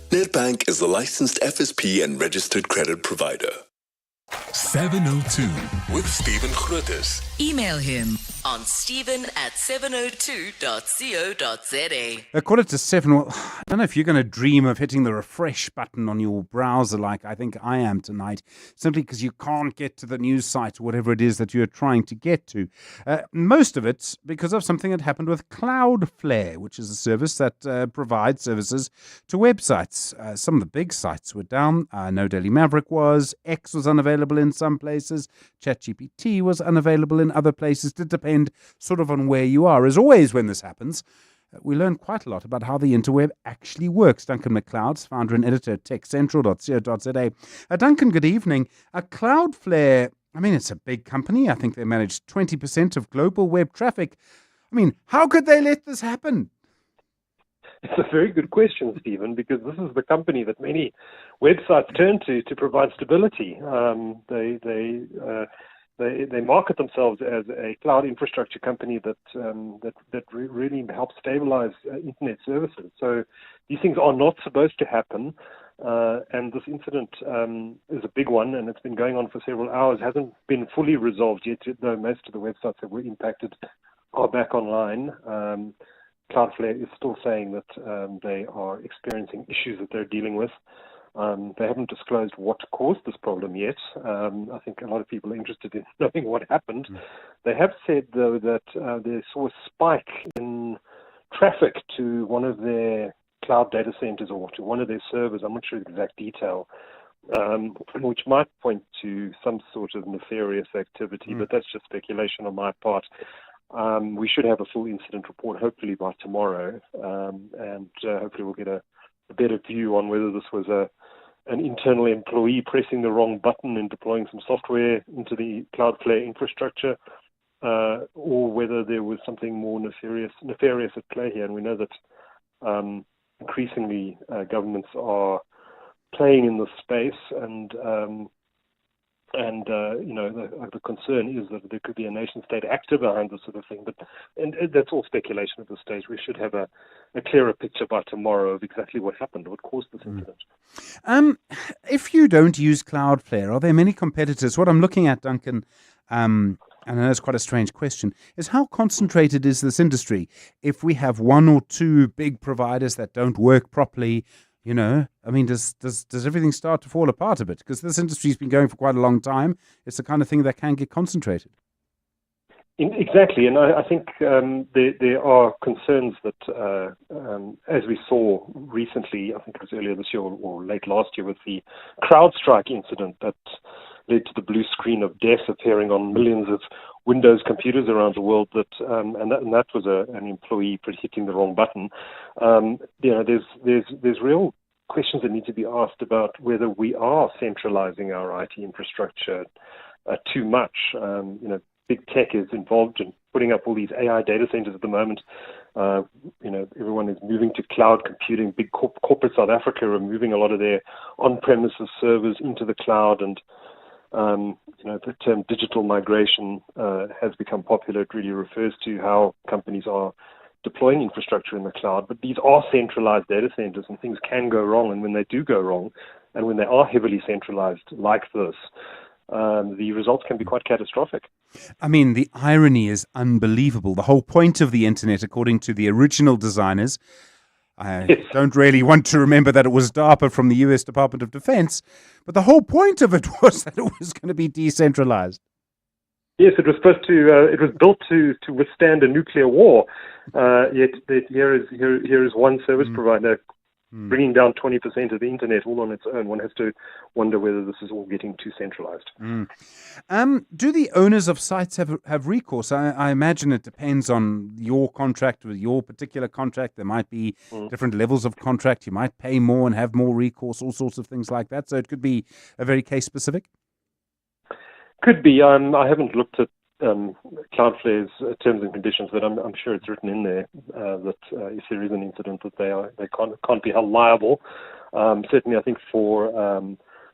Nedbank is a licensed FSP and registered credit provider. 702 with Stephen Grootes. Email him on stephen@702.co.za. A quarter to 7. Well, I don't know if you're going to dream of hitting the refresh button on your browser like I think I am tonight, simply because you can't get to the news site or whatever it is that you're trying to get to. Most of it because of something that happened with Cloudflare, which is a service that provides services to websites. Some of the big sites were down. No Daily Maverick was. X was unavailable in some places. ChatGPT was unavailable in other places. To depend sort of on where you are. As always when this happens, we learn quite a lot about how the interweb actually works. Duncan McLeod's founder and editor at techcentral.co.za. Duncan, good evening. Cloudflare, I mean, it's a big company. I think they manage 20% of global web traffic. I mean, how could they let this happen? It's a very good question, Stephen, because this is the company that many websites turn to provide stability. They market themselves as a cloud infrastructure company that really helps stabilize internet services. So these things are not supposed to happen, and this incident is a big one, and it's been going on for several hours. Hasn't been fully resolved yet, though most of the websites that were impacted are back online. Cloudflare is still saying that they are experiencing issues that they're dealing with. They haven't disclosed what caused this problem yet. I think a lot of people are interested in knowing what happened. They have said, though, that they saw a spike in traffic to one of their cloud data centers or to one of their servers. I'm not sure the exact detail, which might point to some sort of nefarious activity, but that's just speculation on my part. We should have a full incident report hopefully by tomorrow, and hopefully we'll get a better view on whether this was an internal employee pressing the wrong button and deploying some software into the Cloudflare infrastructure, or whether there was something more nefarious at play here. And we know that increasingly governments are playing in this space, and the concern is that there could be a nation-state actor behind this sort of thing. But that's all speculation at this stage. We should have a clearer picture by tomorrow of exactly what happened, what caused this incident. If you don't use Cloudflare, are there many competitors? What I'm looking at, Duncan, and I know it's quite a strange question, is how concentrated is this industry? If we have one or two big providers that don't work properly, I mean, does everything start to fall apart a bit? Because this industry's been going for quite a long time. It's the kind of thing that can get concentrated. Exactly, and I think there are concerns that, as we saw recently, I think it was earlier this year or late last year with the CrowdStrike incident that led to the blue screen of death appearing on millions of Windows computers around the world. And that was an employee hitting the wrong button. There's real questions that need to be asked about whether we are centralizing our IT infrastructure too much. Big tech is involved in putting up all these AI data centers at the moment. Everyone is moving to cloud computing. Big corporate South Africa are moving a lot of their on-premises servers into the cloud, and the term digital migration has become popular. It really refers to how companies are deploying infrastructure in the cloud. But these are centralized data centers, and things can go wrong. And when they do go wrong, and when they are heavily centralized like this, the results can be quite catastrophic. I mean, the irony is unbelievable. The whole point of the internet, according to the original designers, I don't really want to remember that it was DARPA from the US Department of Defense, but the whole point of it was that it was going to be decentralized. Yes, it was supposed to. It was built to withstand a nuclear war. Yet here is one service provider bringing down 20% of the internet all on its own. One has to wonder whether this is all getting too centralized. Do the owners of sites have recourse? I imagine it depends on your contract with your particular contract. There might be different levels of contract. You might pay more and have more recourse, all sorts of things like that. So it could be a very case specific. Could be. I haven't looked at Cloudflare's terms and conditions, but I'm sure it's written in there that if there is an incident, that they can't be held liable. Certainly, I think for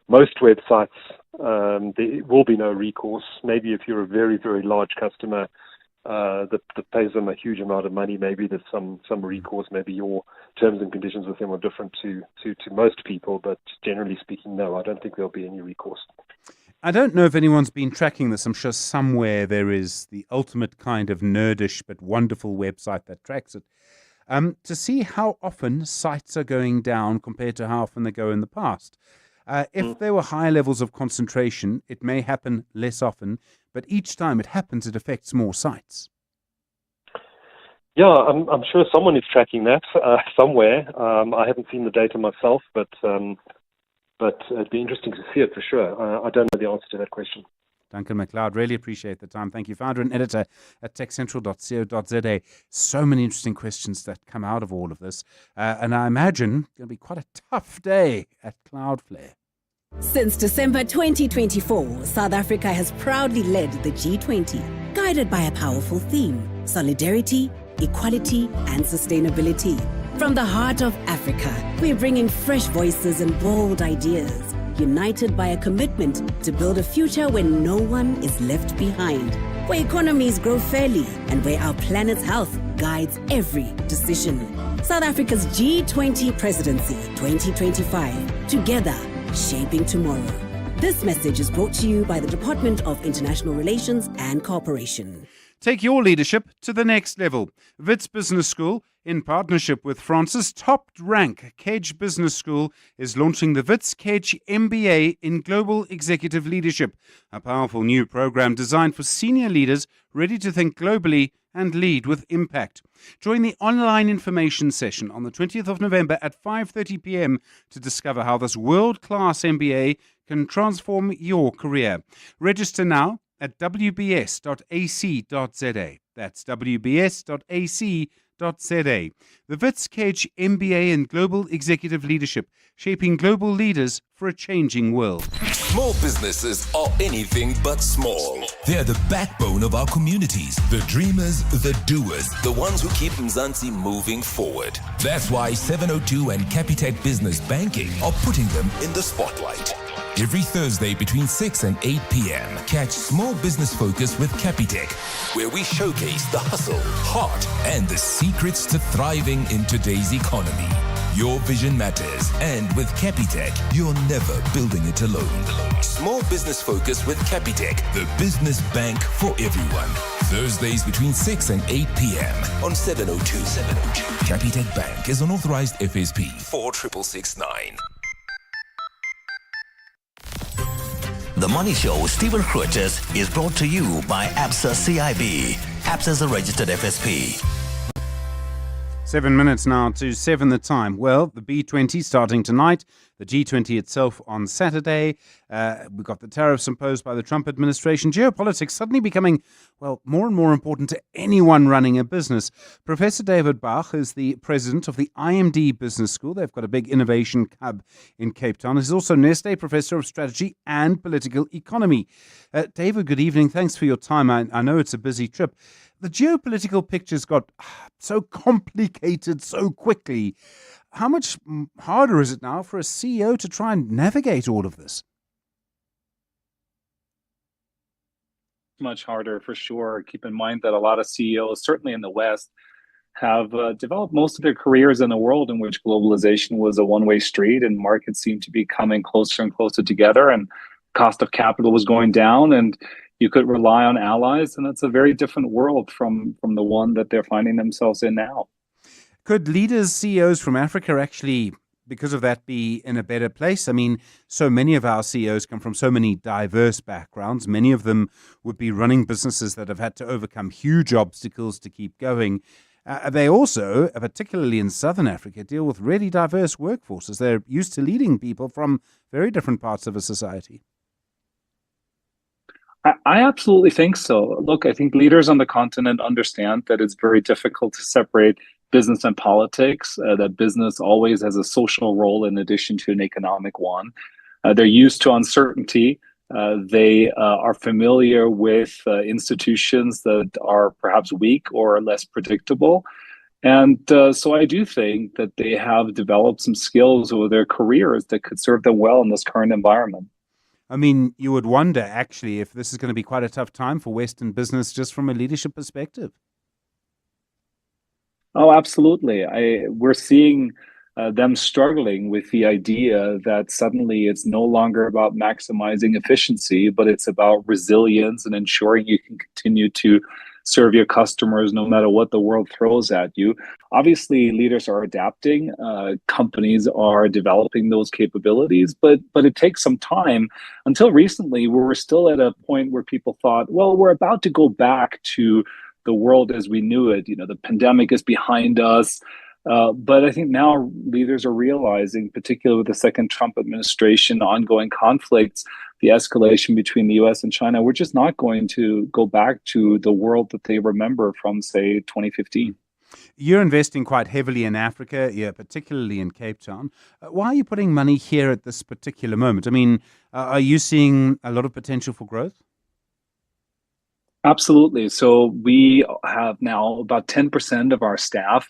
most websites, there will be no recourse. Maybe if you're a very, very large customer that pays them a huge amount of money, maybe there's some recourse. Maybe your terms and conditions with them are different to most people, but generally speaking, no, I don't think there'll be any recourse. I don't know if anyone's been tracking this. I'm sure somewhere there is the ultimate kind of nerdish but wonderful website that tracks it. To see how often sites are going down compared to how often they go in the past. If there were high levels of concentration, it may happen less often, but each time it happens, it affects more sites. Yeah, I'm sure someone is tracking that somewhere. I haven't seen the data myself, but it'd be interesting to see it for sure. I don't know the answer to that question. Duncan McLeod, really appreciate the time. Thank you. Founder and editor at techcentral.co.za. So many interesting questions that come out of all of this. And I imagine it's going to be quite a tough day at Cloudflare. Since December 2024, South Africa has proudly led the G20, guided by a powerful theme: solidarity, equality, and sustainability. From the heart of Africa, we're bringing fresh voices and bold ideas, united by a commitment to build a future where no one is left behind, where economies grow fairly, and where our planet's health guides every decision. South Africa's G20 Presidency 2025, together shaping tomorrow. This message is brought to you by the Department of International Relations and Cooperation. Take your leadership to the next level. Wits Business School, in partnership with France's top-ranked Kedge Business School, is launching the Wits Kedge MBA in Global Executive Leadership, a powerful new program designed for senior leaders ready to think globally and lead with impact. Join the online information session on the 20th of November at 5:30 p.m. to discover how this world-class MBA can transform your career. Register now at wbs.ac.za. That's wbs.ac.za. The Wits Kedge MBA in Global Executive Leadership, shaping global leaders for a changing world. Small businesses are anything but small. They're the backbone of our communities, the dreamers, the doers, the ones who keep Mzansi moving forward. That's why 702 and Capitec Business Banking are putting them in the spotlight. Every Thursday between 6 and 8 p.m., catch Small Business Focus with Capitec, where we showcase the hustle, heart, and the secrets to thriving in today's economy. Your vision matters, and with Capitec, you're never building it alone. Small Business Focus with Capitec, the business bank for everyone. Thursdays between 6 and 8 p.m. on 702. Capitec Bank is an authorized FSP 46669. The Money Show with Stephen Grootes is brought to you by ABSA CIB. ABSA is a registered FSP. 7 minutes now to 7 the time. Well, the B20 starting tonight, the G20 itself on Saturday. We've got the tariffs imposed by the Trump administration. Geopolitics suddenly becoming, well, more and more important to anyone running a business. Professor David Bach is the president of the IMD Business School. They've got a big innovation hub in Cape Town. He's also Neste Professor of Strategy and Political Economy. David, good evening. Thanks for your time. I know it's a busy trip. The geopolitical pictures got so complicated so quickly. How much harder is it now for a CEO to try and navigate all of this? Much harder for sure. Keep in mind that a lot of CEOs, certainly in the West, have developed most of their careers in a world in which globalization was a one-way street and markets seemed to be coming closer and closer together, and cost of capital was going down, and you could rely on allies, and that's a very different world from the one that they're finding themselves in now. Could leaders, CEOs from Africa actually, because of that, be in a better place? I mean, so many of our CEOs come from so many diverse backgrounds. Many of them would be running businesses that have had to overcome huge obstacles to keep going. They also, particularly in Southern Africa, deal with really diverse workforces. They're used to leading people from very different parts of a society. I absolutely think so. Look, I think leaders on the continent understand that it's very difficult to separate business and politics, that business always has a social role in addition to an economic one. They're used to uncertainty. They are familiar with institutions that are perhaps weak or less predictable. And so I do think that they have developed some skills over their careers that could serve them well in this current environment. I mean, you would wonder actually if this is going to be quite a tough time for Western business just from a leadership perspective. Oh, absolutely. We're seeing them struggling with the idea that suddenly it's no longer about maximizing efficiency, but it's about resilience and ensuring you can continue to serve your customers no matter what the world throws at you. Obviously, leaders are adapting. Companies are developing those capabilities, but it takes some time. Until recently, we were still at a point where people thought, well, we're about to go back to the world as we knew it. You know, the pandemic is behind us. But I think now leaders are realizing, particularly with the second Trump administration, ongoing conflicts, the escalation between the US and China, we're just not going to go back to the world that they remember from, say, 2015. You're investing quite heavily in Africa, yeah, particularly in Cape Town. Why are you putting money here at this particular moment? I mean, are you seeing a lot of potential for growth? Absolutely. So we have now about 10% of our staff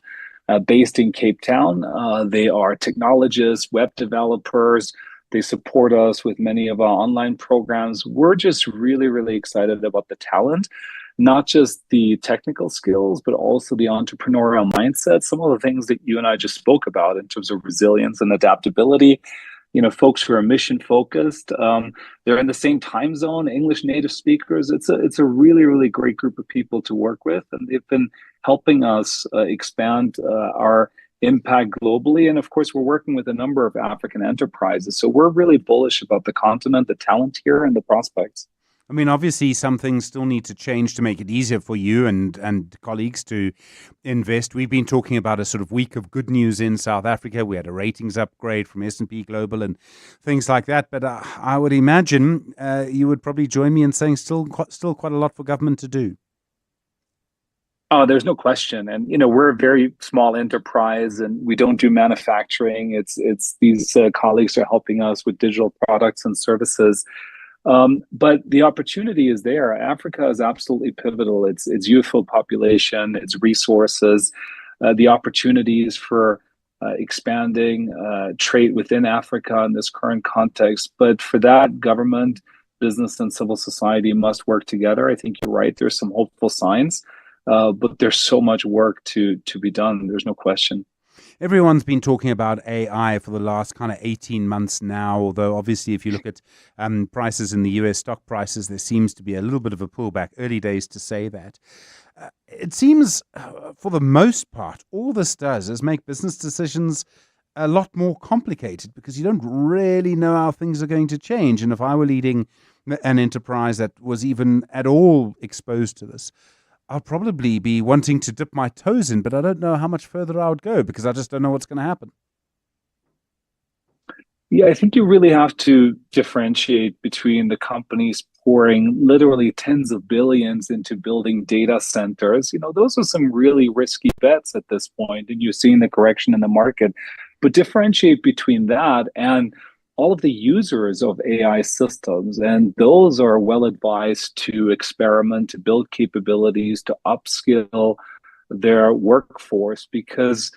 based in Cape Town. They are technologists, web developers. They support us with many of our online programs. We're just really, really excited about the talent, not just the technical skills, but also the entrepreneurial mindset. Some of the things that you and I just spoke about in terms of resilience and adaptability. You know, folks who are mission focused. They're in the same time zone, English native speakers. It's a really, really great group of people to work with, and they've been helping us expand our impact globally. And of course, we're working with a number of African enterprises. So we're really bullish about the continent, the talent here, and the prospects. I mean, obviously, some things still need to change to make it easier for you and colleagues to invest. We've been talking about a sort of week of good news in South Africa. We had a ratings upgrade from S&P Global and things like that. But I would imagine you would probably join me in saying still quite a lot for government to do. Oh, there's no question. And, you know, we're a very small enterprise and we don't do manufacturing. It's these colleagues are helping us with digital products and services. But the opportunity is there. Africa is absolutely pivotal. Its youthful population, its resources, the opportunities for expanding trade within Africa in this current context. But for that, government, business, and civil society must work together. I think you're right. There's some hopeful signs, but there's so much work to be done. There's no question. Everyone's been talking about AI for the last kind of 18 months now, although obviously if you look at prices in the US stock prices, there seems to be a little bit of a pullback. Early days to say that. It seems for the most part, all this does is make business decisions a lot more complicated because you don't really know how things are going to change. And if I were leading an enterprise that was even at all exposed to this, I'll probably be wanting to dip my toes in, but I don't know how much further I would go because I just don't know what's going to happen. Yeah, I think you really have to differentiate between the companies pouring literally tens of billions into building data centers. You know, those are some really risky bets at this point, and you're seeing the correction in the market. But differentiate between that and all of the users of AI systems, and those are well advised to experiment, to build capabilities, to upskill their workforce, because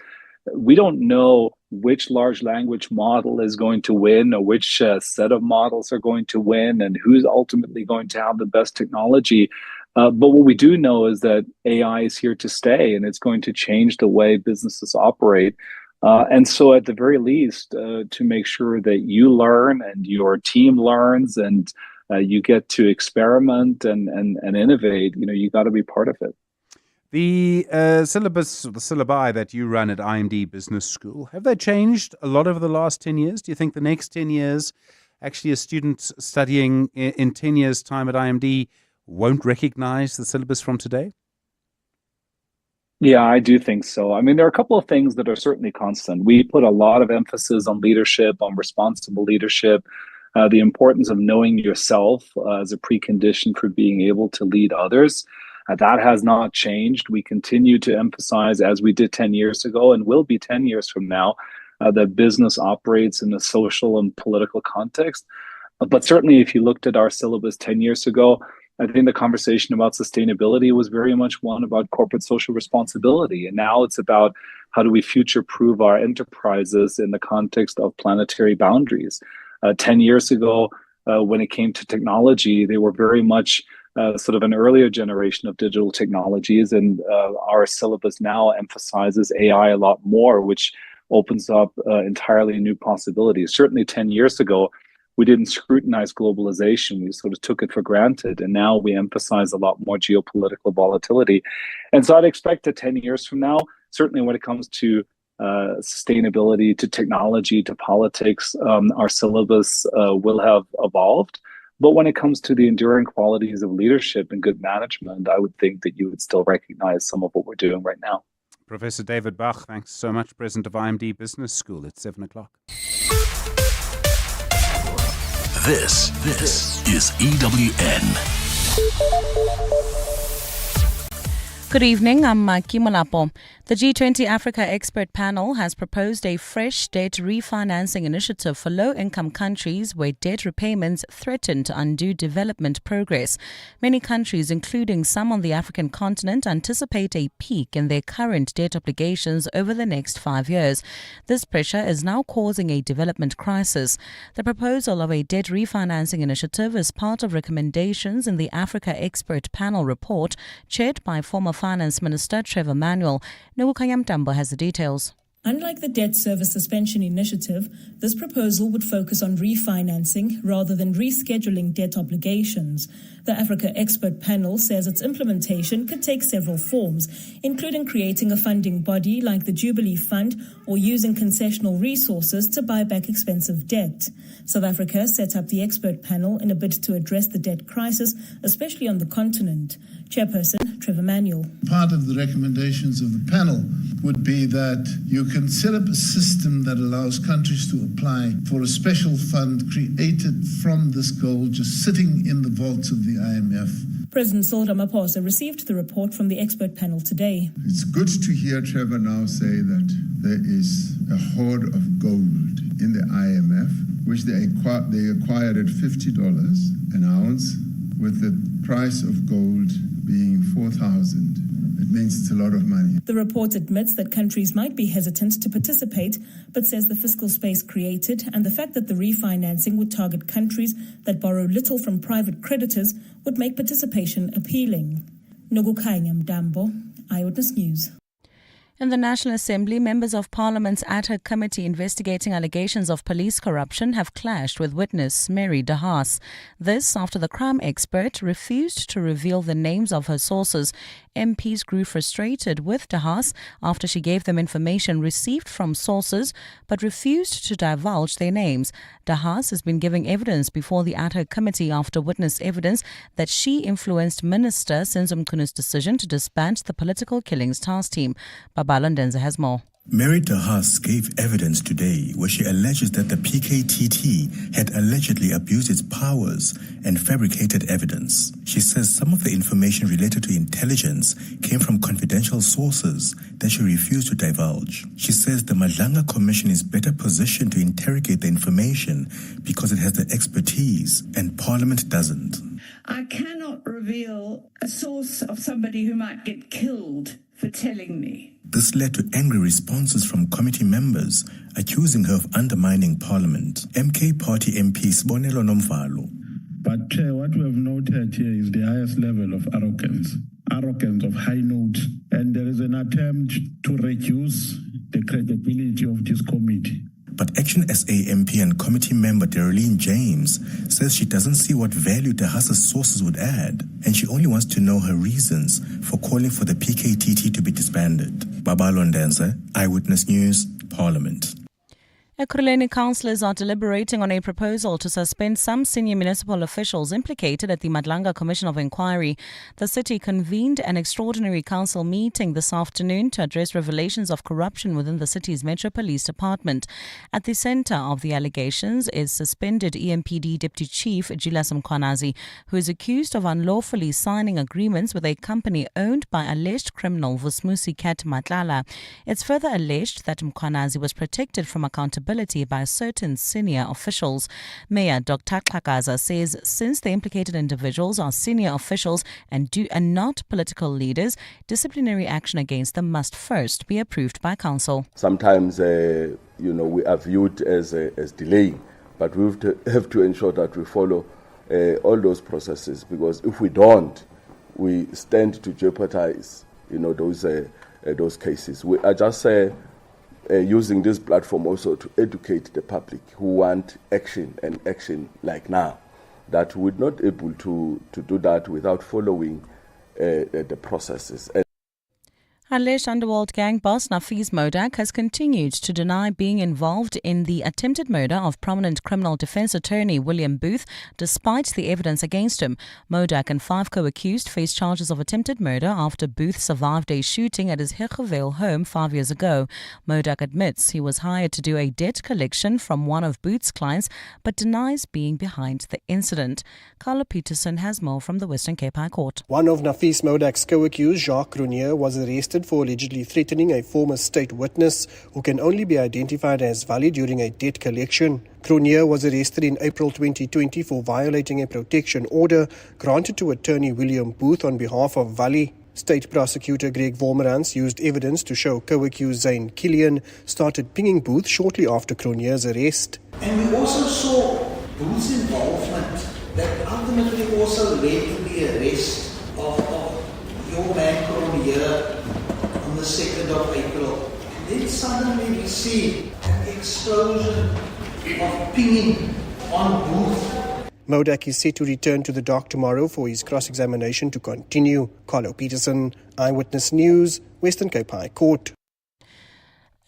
we don't know which large language model is going to win or which set of models are going to win and who's ultimately going to have the best technology. But what we do know is that AI is here to stay and it's going to change the way businesses operate. And so at the very least, to make sure that you learn and your team learns and you get to experiment and innovate, you know, you got to be part of it. The syllabus, or the syllabi that you run at IMD Business School, have they changed a lot over the last 10 years? Do you think the next 10 years, actually a student studying in 10 years' time at IMD won't recognize the syllabus from today? Yeah, I do think so. I mean, there are a couple of things that are certainly constant. We put a lot of emphasis on leadership, on responsible leadership, the importance of knowing yourself as a precondition for being able to lead others. That has not changed. We continue to emphasize, as we did 10 years ago and will be 10 years from now, that business operates in a social and political context. But certainly, if you looked at our syllabus 10 years ago, I think the conversation about sustainability was very much one about corporate social responsibility. And now it's about how do we future-proof our enterprises in the context of planetary boundaries. 10 years ago, when it came to technology, they were very much sort of an earlier generation of digital technologies. And our syllabus now emphasizes AI a lot more, which opens up entirely new possibilities. Certainly 10 years ago, we didn't scrutinize globalization. We sort of took it for granted. And now we emphasize a lot more geopolitical volatility. And so I'd expect that 10 years from now, certainly when it comes to sustainability, to technology, to politics, our syllabus will have evolved. But when it comes to the enduring qualities of leadership and good management, I would think that you would still recognize some of what we're doing right now. Professor David Bach, thanks so much. President of IMD Business School at 7 o'clock. This is EWN. Good evening, I'm Kimolapo. The G20 Africa Expert Panel has proposed a fresh debt refinancing initiative for low-income countries where debt repayments threaten to undo development progress. Many countries, including some on the African continent, anticipate a peak in their current debt obligations over the next 5 years. This pressure is now causing a development crisis. The proposal of a debt refinancing initiative is part of recommendations in the Africa Expert Panel report, chaired by former Finance Minister Trevor Manuel. Nugukanya Mtambo has the details. Unlike the debt service suspension initiative, this proposal would focus on refinancing rather than rescheduling debt obligations. The Africa Expert Panel says its implementation could take several forms, including creating a funding body like the Jubilee Fund or using concessional resources to buy back expensive debt. South Africa set up the Expert Panel in a bid to address the debt crisis, especially on the continent. Chairperson Trevor Manuel. Part of the recommendations of the panel would be that you can set up a system that allows countries to apply for a special fund created from this goal just sitting in the vaults of the IMF. President Cyril Ramaphosa received the report from the expert panel today. It's good to hear Trevor now say that there is a hoard of gold in the IMF, which they acquired at $50 an ounce, with the price of gold being 4,000. It means it's a lot of money. The report admits that countries might be hesitant to participate, but says the fiscal space created and the fact that the refinancing would target countries that borrow little from private creditors would make participation appealing. Nugukanya Mtambo, Eyewitness News. In the National Assembly, members of Parliament's ad hoc committee investigating allegations of police corruption have clashed with witness Mary de Haas. This after the crime expert refused to reveal the names of her sources. MPs grew frustrated with de Haas after she gave them information received from sources but refused to divulge their names. De Haas has been giving evidence before the ad hoc committee after witness evidence that she influenced Minister Senzo Mkunu's decision to disband the political killings task team. Babalandenza has more. Mary de Haas gave evidence today where she alleges that the PKTT had allegedly abused its powers and fabricated evidence. She says some of the information related to intelligence came from confidential sources that she refused to divulge. She says the Madlanga Commission is better positioned to interrogate the information because it has the expertise and Parliament doesn't. I cannot reveal a source of somebody who might get killed for telling me. This led to angry responses from committee members accusing her of undermining Parliament. MK Party MP Sibonelo Nomvalo. But what we have noted here is the highest level of arrogance of high note, and there is an attempt to reduce the credibility of this committee. But Action SA MP and committee member Darlene James says she doesn't see what value de Haas's sources would add, and she only wants to know her reasons for calling for the PKTT to be disbanded. Babalo Ndanza, Eyewitness News, Parliament. Ekurhuleni councillors are deliberating on a proposal to suspend some senior municipal officials implicated at the Madlanga Commission of Inquiry. The city convened an extraordinary council meeting this afternoon to address revelations of corruption within the city's Metro Police Department. At the centre of the allegations is suspended EMPD Deputy Chief Julius Mkhwanazi, who is accused of unlawfully signing agreements with a company owned by alleged criminal Vusmusi Kat Matlala. It's further alleged that Mkhwanazi was protected from accountability accountability by certain senior officials. Mayor Dr. Tlhakaza says since the implicated individuals are senior officials and not political leaders, disciplinary action against them must first be approved by council. Sometimes, we are viewed as delaying, but we have to ensure that we follow all those processes, because if we don't, we stand to jeopardize, those cases. We are just using this platform also to educate the public who want action and action like now, that we're not able to do that without following the processes. Alleged underworld gang boss Nafiz Modak has continued to deny being involved in the attempted murder of prominent criminal defense attorney William Booth, despite the evidence against him. Modak and 5 co-accused face charges of attempted murder after Booth survived a shooting at his Hegervale home 5 years ago. Modak admits he was hired to do a debt collection from one of Booth's clients, but denies being behind the incident. Carlo Peterson has more from the Western Cape High Court. One of Nafiz Modak's co-accused, Jacques Grunier, was arrested for allegedly threatening a former state witness who can only be identified as Vali during a debt collection. Grunier was arrested in April 2020 for violating a protection order granted to attorney William Booth on behalf of Vali. State prosecutor Greg Vormerans used evidence to show co-accused Zane Killian started pinging Booth shortly after Gronier's arrest. And we also saw Booth's involvement that ultimately also led to the arrest of your man Gronier on the 2nd of April. Then suddenly we see an explosion of pinging on Booth. Modak is set to return to the dock tomorrow for his cross-examination to continue. Carlo Peterson, Eyewitness News, Western Cape High Court.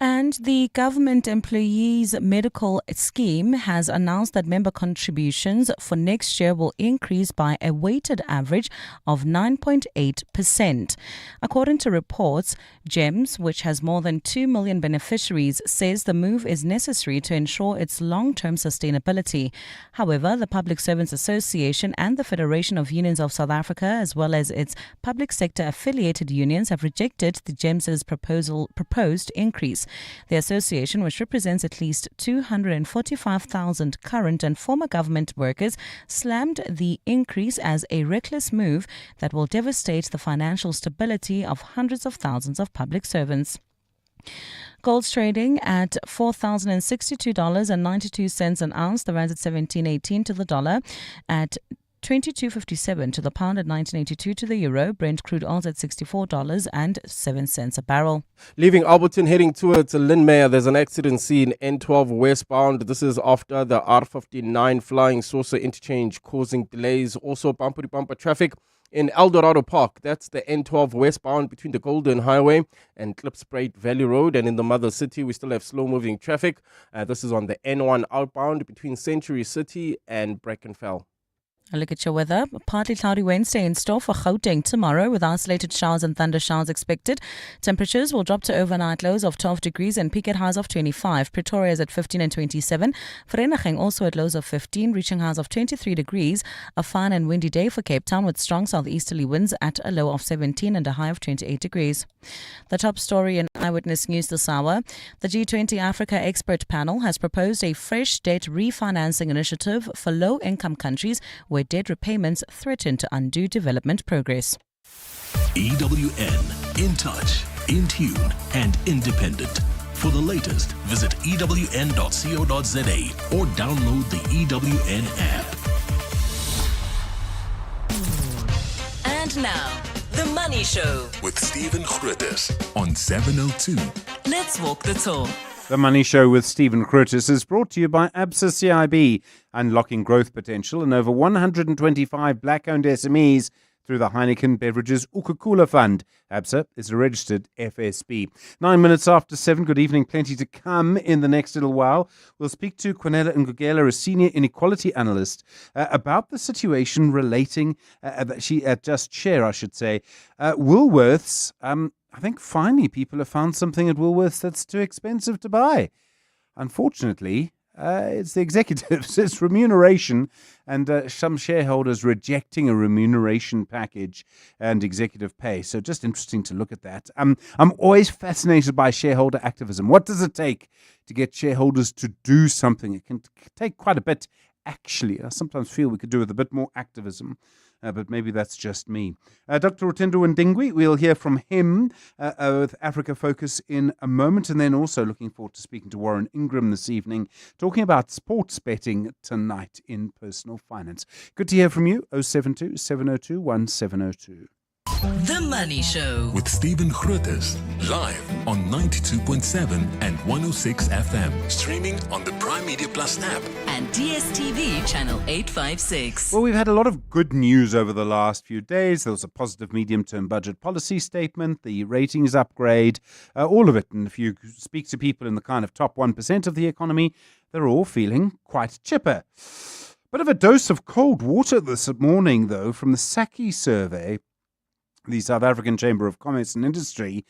And the government employees medical scheme has announced that member contributions for next year will increase by a weighted average of 9.8%. According to reports, GEMS, which has more than 2 million beneficiaries, says the move is necessary to ensure its long-term sustainability. However, the Public Servants Association and the Federation of Unions of South Africa, as well as its public sector affiliated unions, have rejected the GEMS's proposed increase. The association, which represents at least 245,000 current and former government workers, slammed the increase as a reckless move that will devastate the financial stability of hundreds of thousands of public servants. Gold's trading at $4,062.92 an ounce. The rand at 17.18 to the dollar, at 22.57 to the pound, at 19.82 to the euro. Brent crude oil at $64.07 a barrel. Leaving Alberton, heading towards Lynmere, there's an accident scene N12 westbound. This is after the R59 flying saucer interchange causing delays. Also bumper-to-bumper traffic in Eldorado Park. That's the N12 westbound between the Golden Highway and Klipspruit Valley Road. And in the mother city, we still have slow-moving traffic. This is on the N1 outbound between Century City and Brackenfell. A look at your weather. Partly cloudy Wednesday in store for Gauteng tomorrow, with isolated showers and thunder showers expected. Temperatures will drop to overnight lows of 12 degrees and peak at highs of 25. Pretoria is at 15 and 27. Vereeniging also at lows of 15, reaching highs of 23 degrees. A fine and windy day for Cape Town with strong southeasterly winds at a low of 17 and a high of 28 degrees. The top story in Eyewitness News this hour. The G20 Africa expert panel has proposed a fresh debt refinancing initiative for low-income countries where debt repayments threaten to undo development progress. EWN, in touch, in tune, and independent. For the latest, visit ewn.co.za or download the EWN app. And now, The Money Show with Stephen Grootes on 702. Let's walk the talk. The Money Show with Stephen Grootes is brought to you by ABSA CIB, unlocking growth potential in over 125 black-owned SMEs through the Heineken Beverages Ukukula Fund. ABSA is a registered FSB. 9 minutes after 7. Good evening. Plenty to come in the next little while. We'll speak to Quinella Ngugela, a senior inequality analyst, about the situation relating, that she just shared, I should say, Woolworths. I think finally people have found something at Woolworths that's too expensive to buy. Unfortunately, It's the executives. It's remuneration, and some shareholders rejecting a remuneration package and executive pay. So just interesting to look at that. I'm always fascinated by shareholder activism. What does it take to get shareholders to do something? It can take quite a bit, actually. I sometimes feel we could do with a bit more activism. But maybe that's just me. Dr. Rotendo Ndingwi, we'll hear from him with Africa Focus in a moment, and then also looking forward to speaking to Warren Ingram this evening, talking about sports betting tonight in personal finance. Good to hear from you, 072 702 1702. The Money Show with Stephen Grootes, live on 92.7 and 106 FM, streaming on the Prime Media Plus app and DSTV channel 856. Well, we've had a lot of good news over the last few days. There was a positive medium-term budget policy statement, the ratings upgrade, all of it. And if you speak to people in the kind of top 1% of the economy, they're all feeling quite chipper. Bit of a dose of cold water this morning, though, from the Saki survey, the South African Chamber of Commerce and Industry,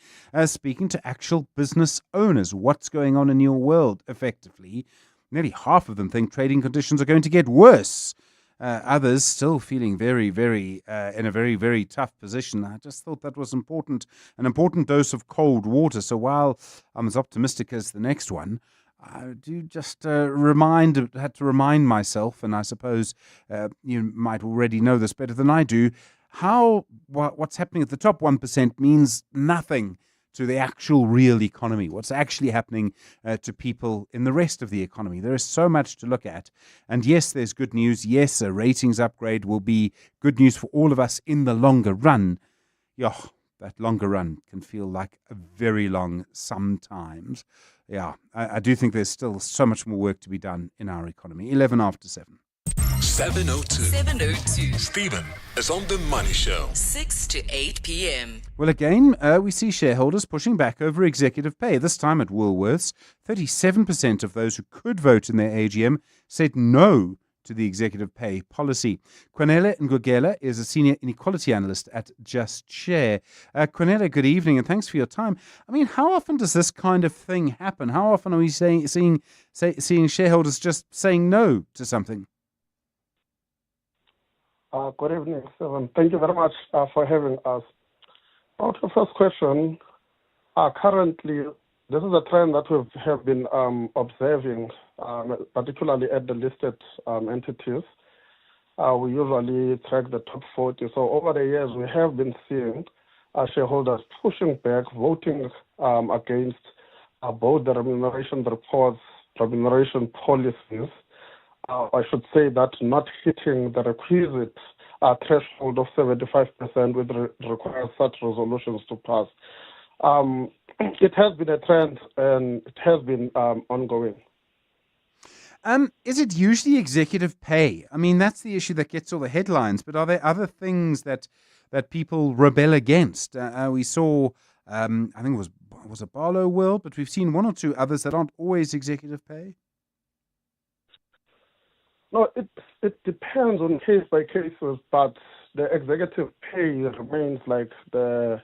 speaking to actual business owners. What's going on in your world, effectively? Nearly half of them think trading conditions are going to get worse. Others still feeling very, very in a very, very tough position. I just thought that was important, an important dose of cold water. So while I'm as optimistic as the next one, I do just had to remind myself, and I suppose you might already know this better than I do, what's happening at the top 1% means nothing to the actual real economy, what's actually happening to people in the rest of the economy. There is so much to look at. And yes, there's good news. Yes, a ratings upgrade will be good news for all of us in the longer run. That longer run can feel like a very long sometimes. Yeah, I do think there's still so much more work to be done in our economy. 11 after 7. 702. Stephen is on The Money Show. 6 to 8 p.m. Well, again, we see shareholders pushing back over executive pay. This time at Woolworths, 37% of those who could vote in their AGM said no to the executive pay policy. Quanele Ngogela is a senior inequality analyst at Just Share. Quanele, good evening, and thanks for your time. I mean, how often does this kind of thing happen? How often are we seeing shareholders just saying no to something? Good evening, Stephen. Thank you very much for having us. About the first question, currently, this is a trend that we have been observing, particularly at the listed entities. We usually track the top 40. So over the years, we have been seeing shareholders pushing back, voting against both the remuneration reports, remuneration policies. I should say that not hitting the requisite threshold of 75% which requires such resolutions to pass. It has been a trend and it has been ongoing. Is it usually executive pay? I mean, that's the issue that gets all the headlines, but are there other things that people rebel against? We saw, I think it was a Barlow World, but we've seen one or two others that aren't always executive pay. No, it depends on case by cases, but the executive pay remains like the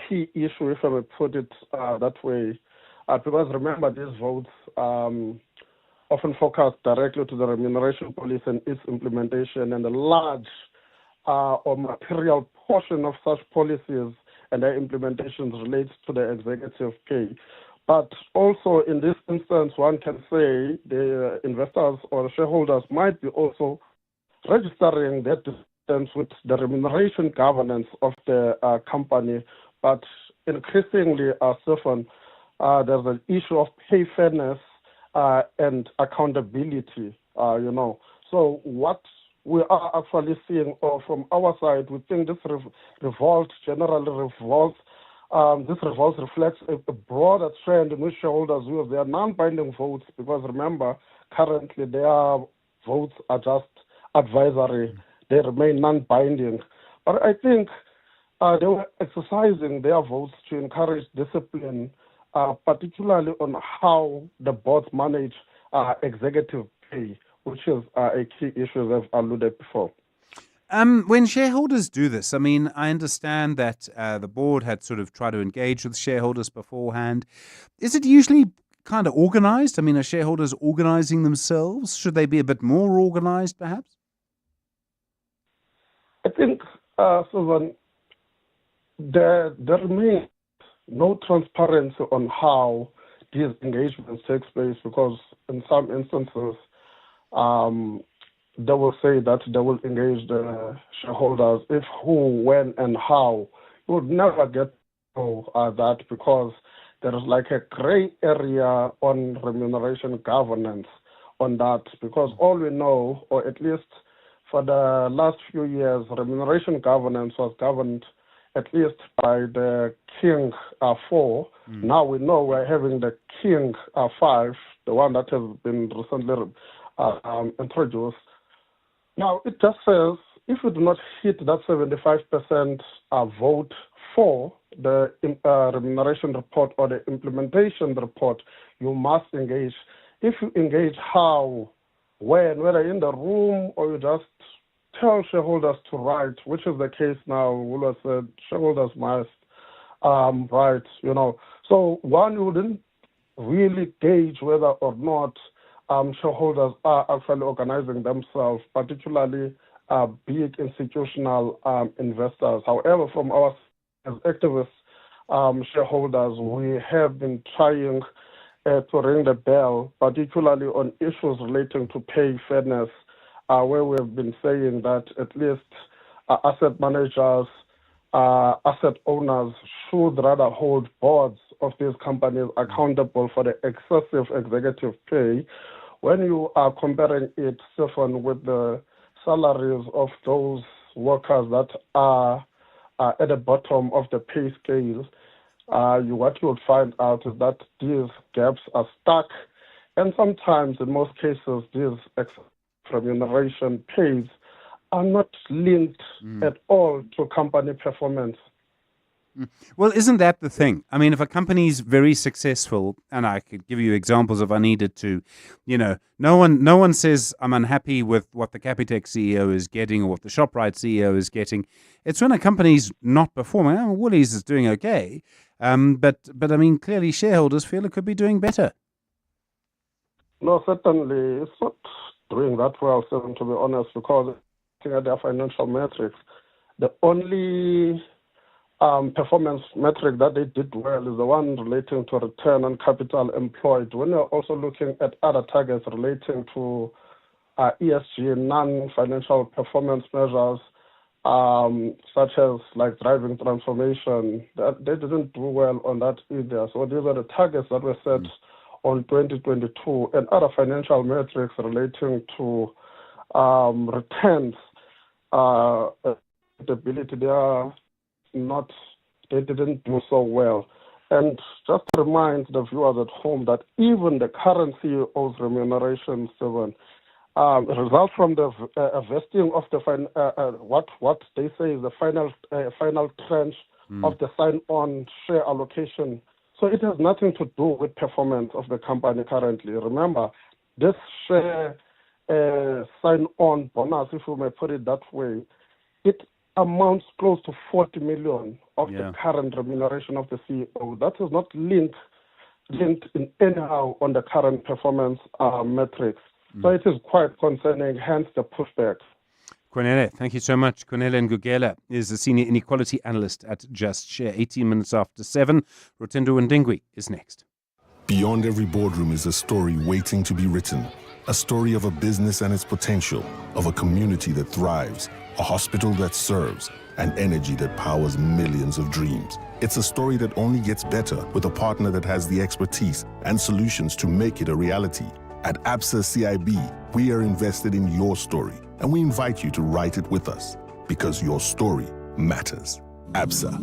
key issue, if I may put it that way. Because remember, these votes often focus directly to the remuneration policy and its implementation, and a large or material portion of such policies and their implementations relates to the executive pay. But also in this instance, one can say the investors or shareholders might be also registering their dissent with the remuneration governance of the company. But increasingly, Stephen, there's an issue of pay fairness and accountability, So what we are actually seeing, or from our side, we think this generally revolts. This revolt reflects a broader trend in which shareholders use their non-binding votes, because remember, currently their votes are just advisory. They remain non-binding. But I think they were exercising their votes to encourage discipline, particularly on how the boards manage executive pay, which is a key issue as I've alluded before. When shareholders do this, I mean, I understand that the board had sort of tried to engage with shareholders beforehand. Is it usually kind of organized? I mean, are shareholders organizing themselves? Should they be a bit more organized, perhaps? I think, Susan, there remains no transparency on how these engagements take place, because in some instances, they will say that they will engage the shareholders. If, who, when, and how, you would never get to know that, because there is like a gray area on remuneration governance on that, because all we know, or at least for the last few years, remuneration governance was governed at least by the King 4. Now we know we're having the King 5, the one that has been recently introduced. Now, it just says if you do not hit that 75% vote for the remuneration report or the implementation report, you must engage. If you engage, how, when, whether in the room or you just tell shareholders to write, which is the case now. Wula said shareholders must write, So one wouldn't really gauge whether or not shareholders are actually organizing themselves, particularly big institutional investors. However, from our as activist shareholders, we have been trying to ring the bell, particularly on issues relating to pay fairness, where we have been saying that at least asset managers, asset owners should rather hold boards of these companies accountable for the excessive executive pay. When you are comparing it, Stephen, with the salaries of those workers that are at the bottom of the pay scale, what you would find out is that these gaps are stuck, and sometimes, in most cases, these remuneration pays are not linked at all to company performance. Well, isn't that the thing? I mean, if a company's very successful, and I could give you examples if I needed to, no one says I'm unhappy with what the Capitec CEO is getting or what the ShopRite CEO is getting. It's when a company's not performing. Woolies is doing okay, but I mean, clearly shareholders feel it could be doing better. No, certainly it's not doing that well, Stephen, to be honest, because looking at their financial metrics, the only performance metric that they did well is the one relating to return on capital employed. When you're also looking at other targets relating to ESG, non-financial performance measures, such as like driving transformation, that they didn't do well on that either. So these are the targets that were set on 2022, and other financial metrics relating to returns, stability, they didn't do so well. And just to remind the viewers at home that even the current CEO's remuneration, Stephen, results from the vesting of the what they say is the final tranche of the sign-on share allocation. So it has nothing to do with performance of the company currently. Remember, this share sign-on bonus, if we may put it that way, it amounts close to 40 million of the current remuneration of the CEO. That is not linked in anyhow on the current performance metrics. So it is quite concerning, hence the pushback. Cornelia, thank you so much. Cornelia Ngugela is a senior inequality analyst at Just Share. 18 minutes after 7. Rotendo Ndingwi is next. Beyond every boardroom is a story waiting to be written. A story of a business and its potential, of a community that thrives, a hospital that serves, and energy that powers millions of dreams. It's a story that only gets better with a partner that has the expertise and solutions to make it a reality. At ABSA CIB, we are invested in your story, and we invite you to write it with us, because your story matters. ABSA,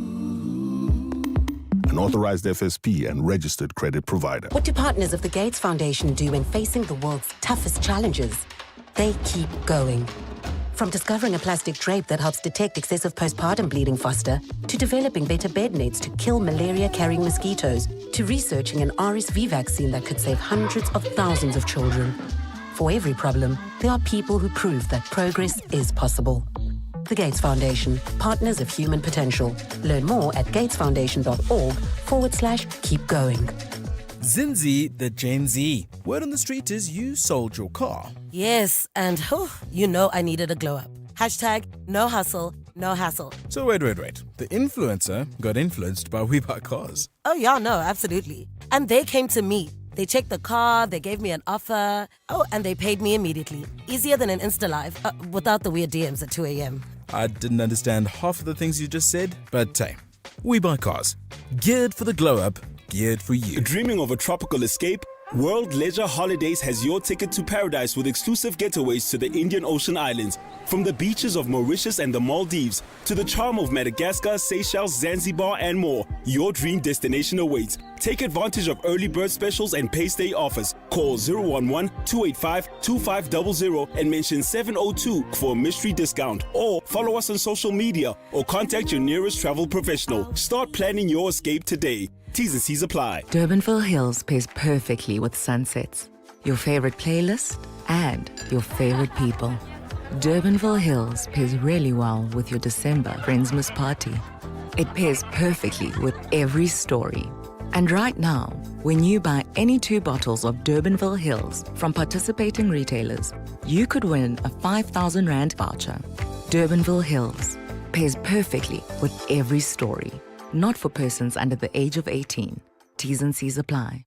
an authorized FSP and registered credit provider. What do partners of the Gates Foundation do when facing the world's toughest challenges? They keep going. From discovering a plastic drape that helps detect excessive postpartum bleeding faster, to developing better bed nets to kill malaria-carrying mosquitoes, to researching an RSV vaccine that could save hundreds of thousands of children. For every problem, there are people who prove that progress is possible. The Gates Foundation, partners of human potential. Learn more at gatesfoundation.org/keep going. Zinzi, the Gen Z. Word on the street is you sold your car. Yes, and I needed a glow up. Hashtag no hustle, no hassle. So wait. The influencer got influenced by We Buy Cars. Oh yeah, no, absolutely. And they came to me. They checked the car, they gave me an offer. Oh, and they paid me immediately. Easier than an Insta Live, without the weird DMs at 2 a.m. I didn't understand half of the things you just said, but hey, We Buy Cars. Geared for the glow up, geared for you. Dreaming of a tropical escape? World Leisure Holidays has your ticket to paradise with exclusive getaways to the Indian Ocean Islands. From the beaches of Mauritius and the Maldives to the charm of Madagascar, Seychelles, Zanzibar, and more, your dream destination awaits. Take advantage of early bird specials and pay stay offers. Call 011-285-2500 and mention 702 for a mystery discount. Or follow us on social media or contact your nearest travel professional. Start planning your escape today. T's and C's apply. Durbanville Hills pairs perfectly with sunsets, your favorite playlist, and your favorite people. Durbanville Hills pairs really well with your December Friendsmas party. It pairs perfectly with every story. And right now, when you buy any 2 bottles of Durbanville Hills from participating retailers, you could win a 5,000 Rand voucher. Durbanville Hills pairs perfectly with every story. Not for persons under the age of 18. T's and C's apply.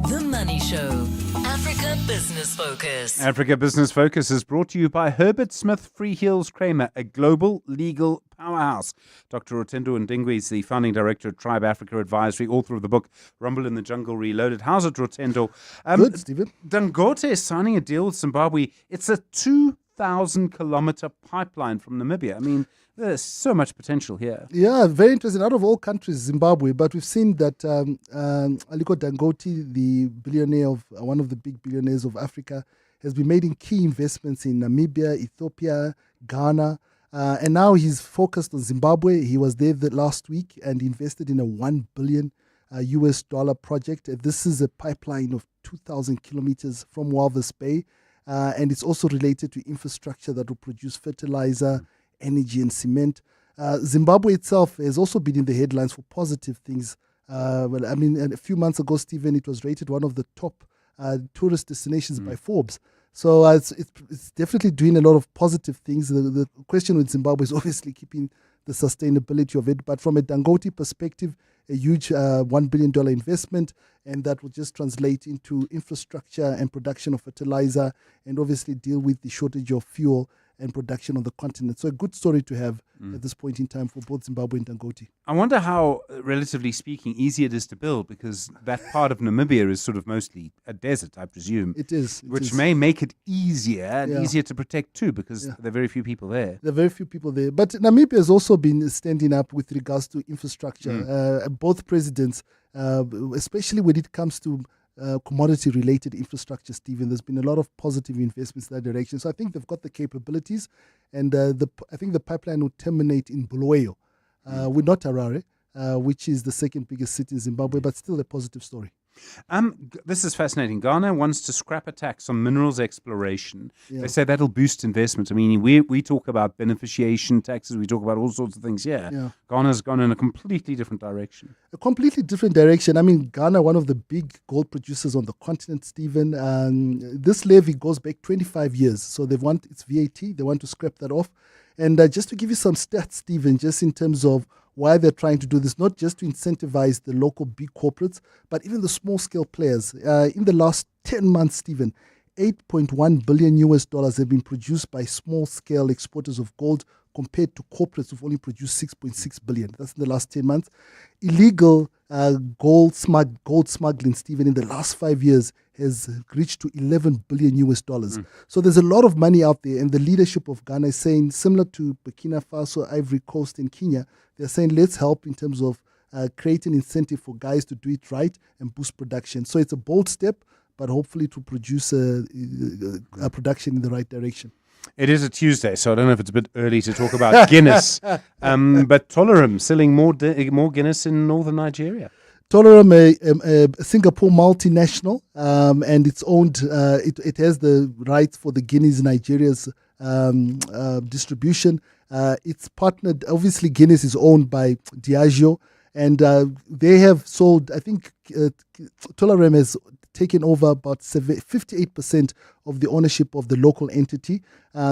The Money Show. Africa Business Focus. Africa Business Focus is brought to you by Herbert Smith Freehills Kramer, a global legal powerhouse. Dr. Rotendo Ndingwe is the founding director at Tribe Africa Advisory, author of the book Rumble in the Jungle Reloaded. How's it, Rotendo? Good, Stephen. Dangote is signing a deal with Zimbabwe. It's a 2,000-kilometer pipeline from Namibia. I mean, there's so much potential here. Yeah, very interesting. Out of all countries, Zimbabwe, but we've seen that Aliko Dangote, the billionaire one of the big billionaires of Africa, has been making key investments in Namibia, Ethiopia, Ghana, and now he's focused on Zimbabwe. He was there last week and invested in a $1 billion US dollar project. This is a pipeline of 2,000 kilometers from Walvis Bay, and it's also related to infrastructure that will produce fertilizer, energy and cement. Zimbabwe itself has also been in the headlines for positive things. A few months ago, Stephen, it was rated one of the top tourist destinations by Forbes. So it's definitely doing a lot of positive things. The question with Zimbabwe is obviously keeping the sustainability of it. But from a Dangote perspective, a huge $1 billion investment, and that will just translate into infrastructure and production of fertilizer and obviously deal with the shortage of fuel and production on the continent. So a good story to have at this point in time for both Zimbabwe and Dangote. I wonder how, relatively speaking, easy it is to build, because that part of Namibia is sort of mostly a desert, I presume. It is. Which may make it easier and easier to protect too, because there are very few people there. There are very few people there. But Namibia has also been standing up with regards to infrastructure. Both presidents, especially when it comes to commodity-related infrastructure, Stephen, there's been a lot of positive investments in that direction. So I think they've got the capabilities, and I think the pipeline will terminate in Bulawayo, not Harare, which is the second biggest city in Zimbabwe, but still a positive story. This is fascinating. Ghana wants to scrap a tax on minerals exploration. Yeah. They say that'll boost investment. I mean, we talk about beneficiation taxes. We talk about all sorts of things here. Yeah. Ghana's gone in a completely different direction. A completely different direction. I mean, Ghana, one of the big gold producers on the continent, Stephen. This levy goes back 25 years. So it's VAT. They want to scrap that off. And just to give you some stats, Stephen, just in terms of why they're trying to do this, not just to incentivize the local big corporates, but even the small-scale players. In the last 10 months, Stephen, $8.1 billion US have been produced by small-scale exporters of gold compared to corporates who've only produced $6.6 billion. That's in the last 10 months. Illegal gold smuggling, Stephen, in the last 5 years has reached to $11 billion US. So there's a lot of money out there, and the leadership of Ghana is saying, similar to Burkina Faso, Ivory Coast, and Kenya, they're saying let's help in terms of creating incentive for guys to do it right and boost production. So it's a bold step, but hopefully to produce a production in the right direction. It is a Tuesday, so I don't know if it's a bit early to talk about Guinness. But Toleram selling more Guinness in northern Nigeria. Toleram, a Singapore multinational, and it's owned. It has the rights for the Guinness Nigeria's distribution. It's partnered. Obviously, Guinness is owned by Diageo, And they have sold, I think Tolarem has taken over about 58% of the ownership of the local entity.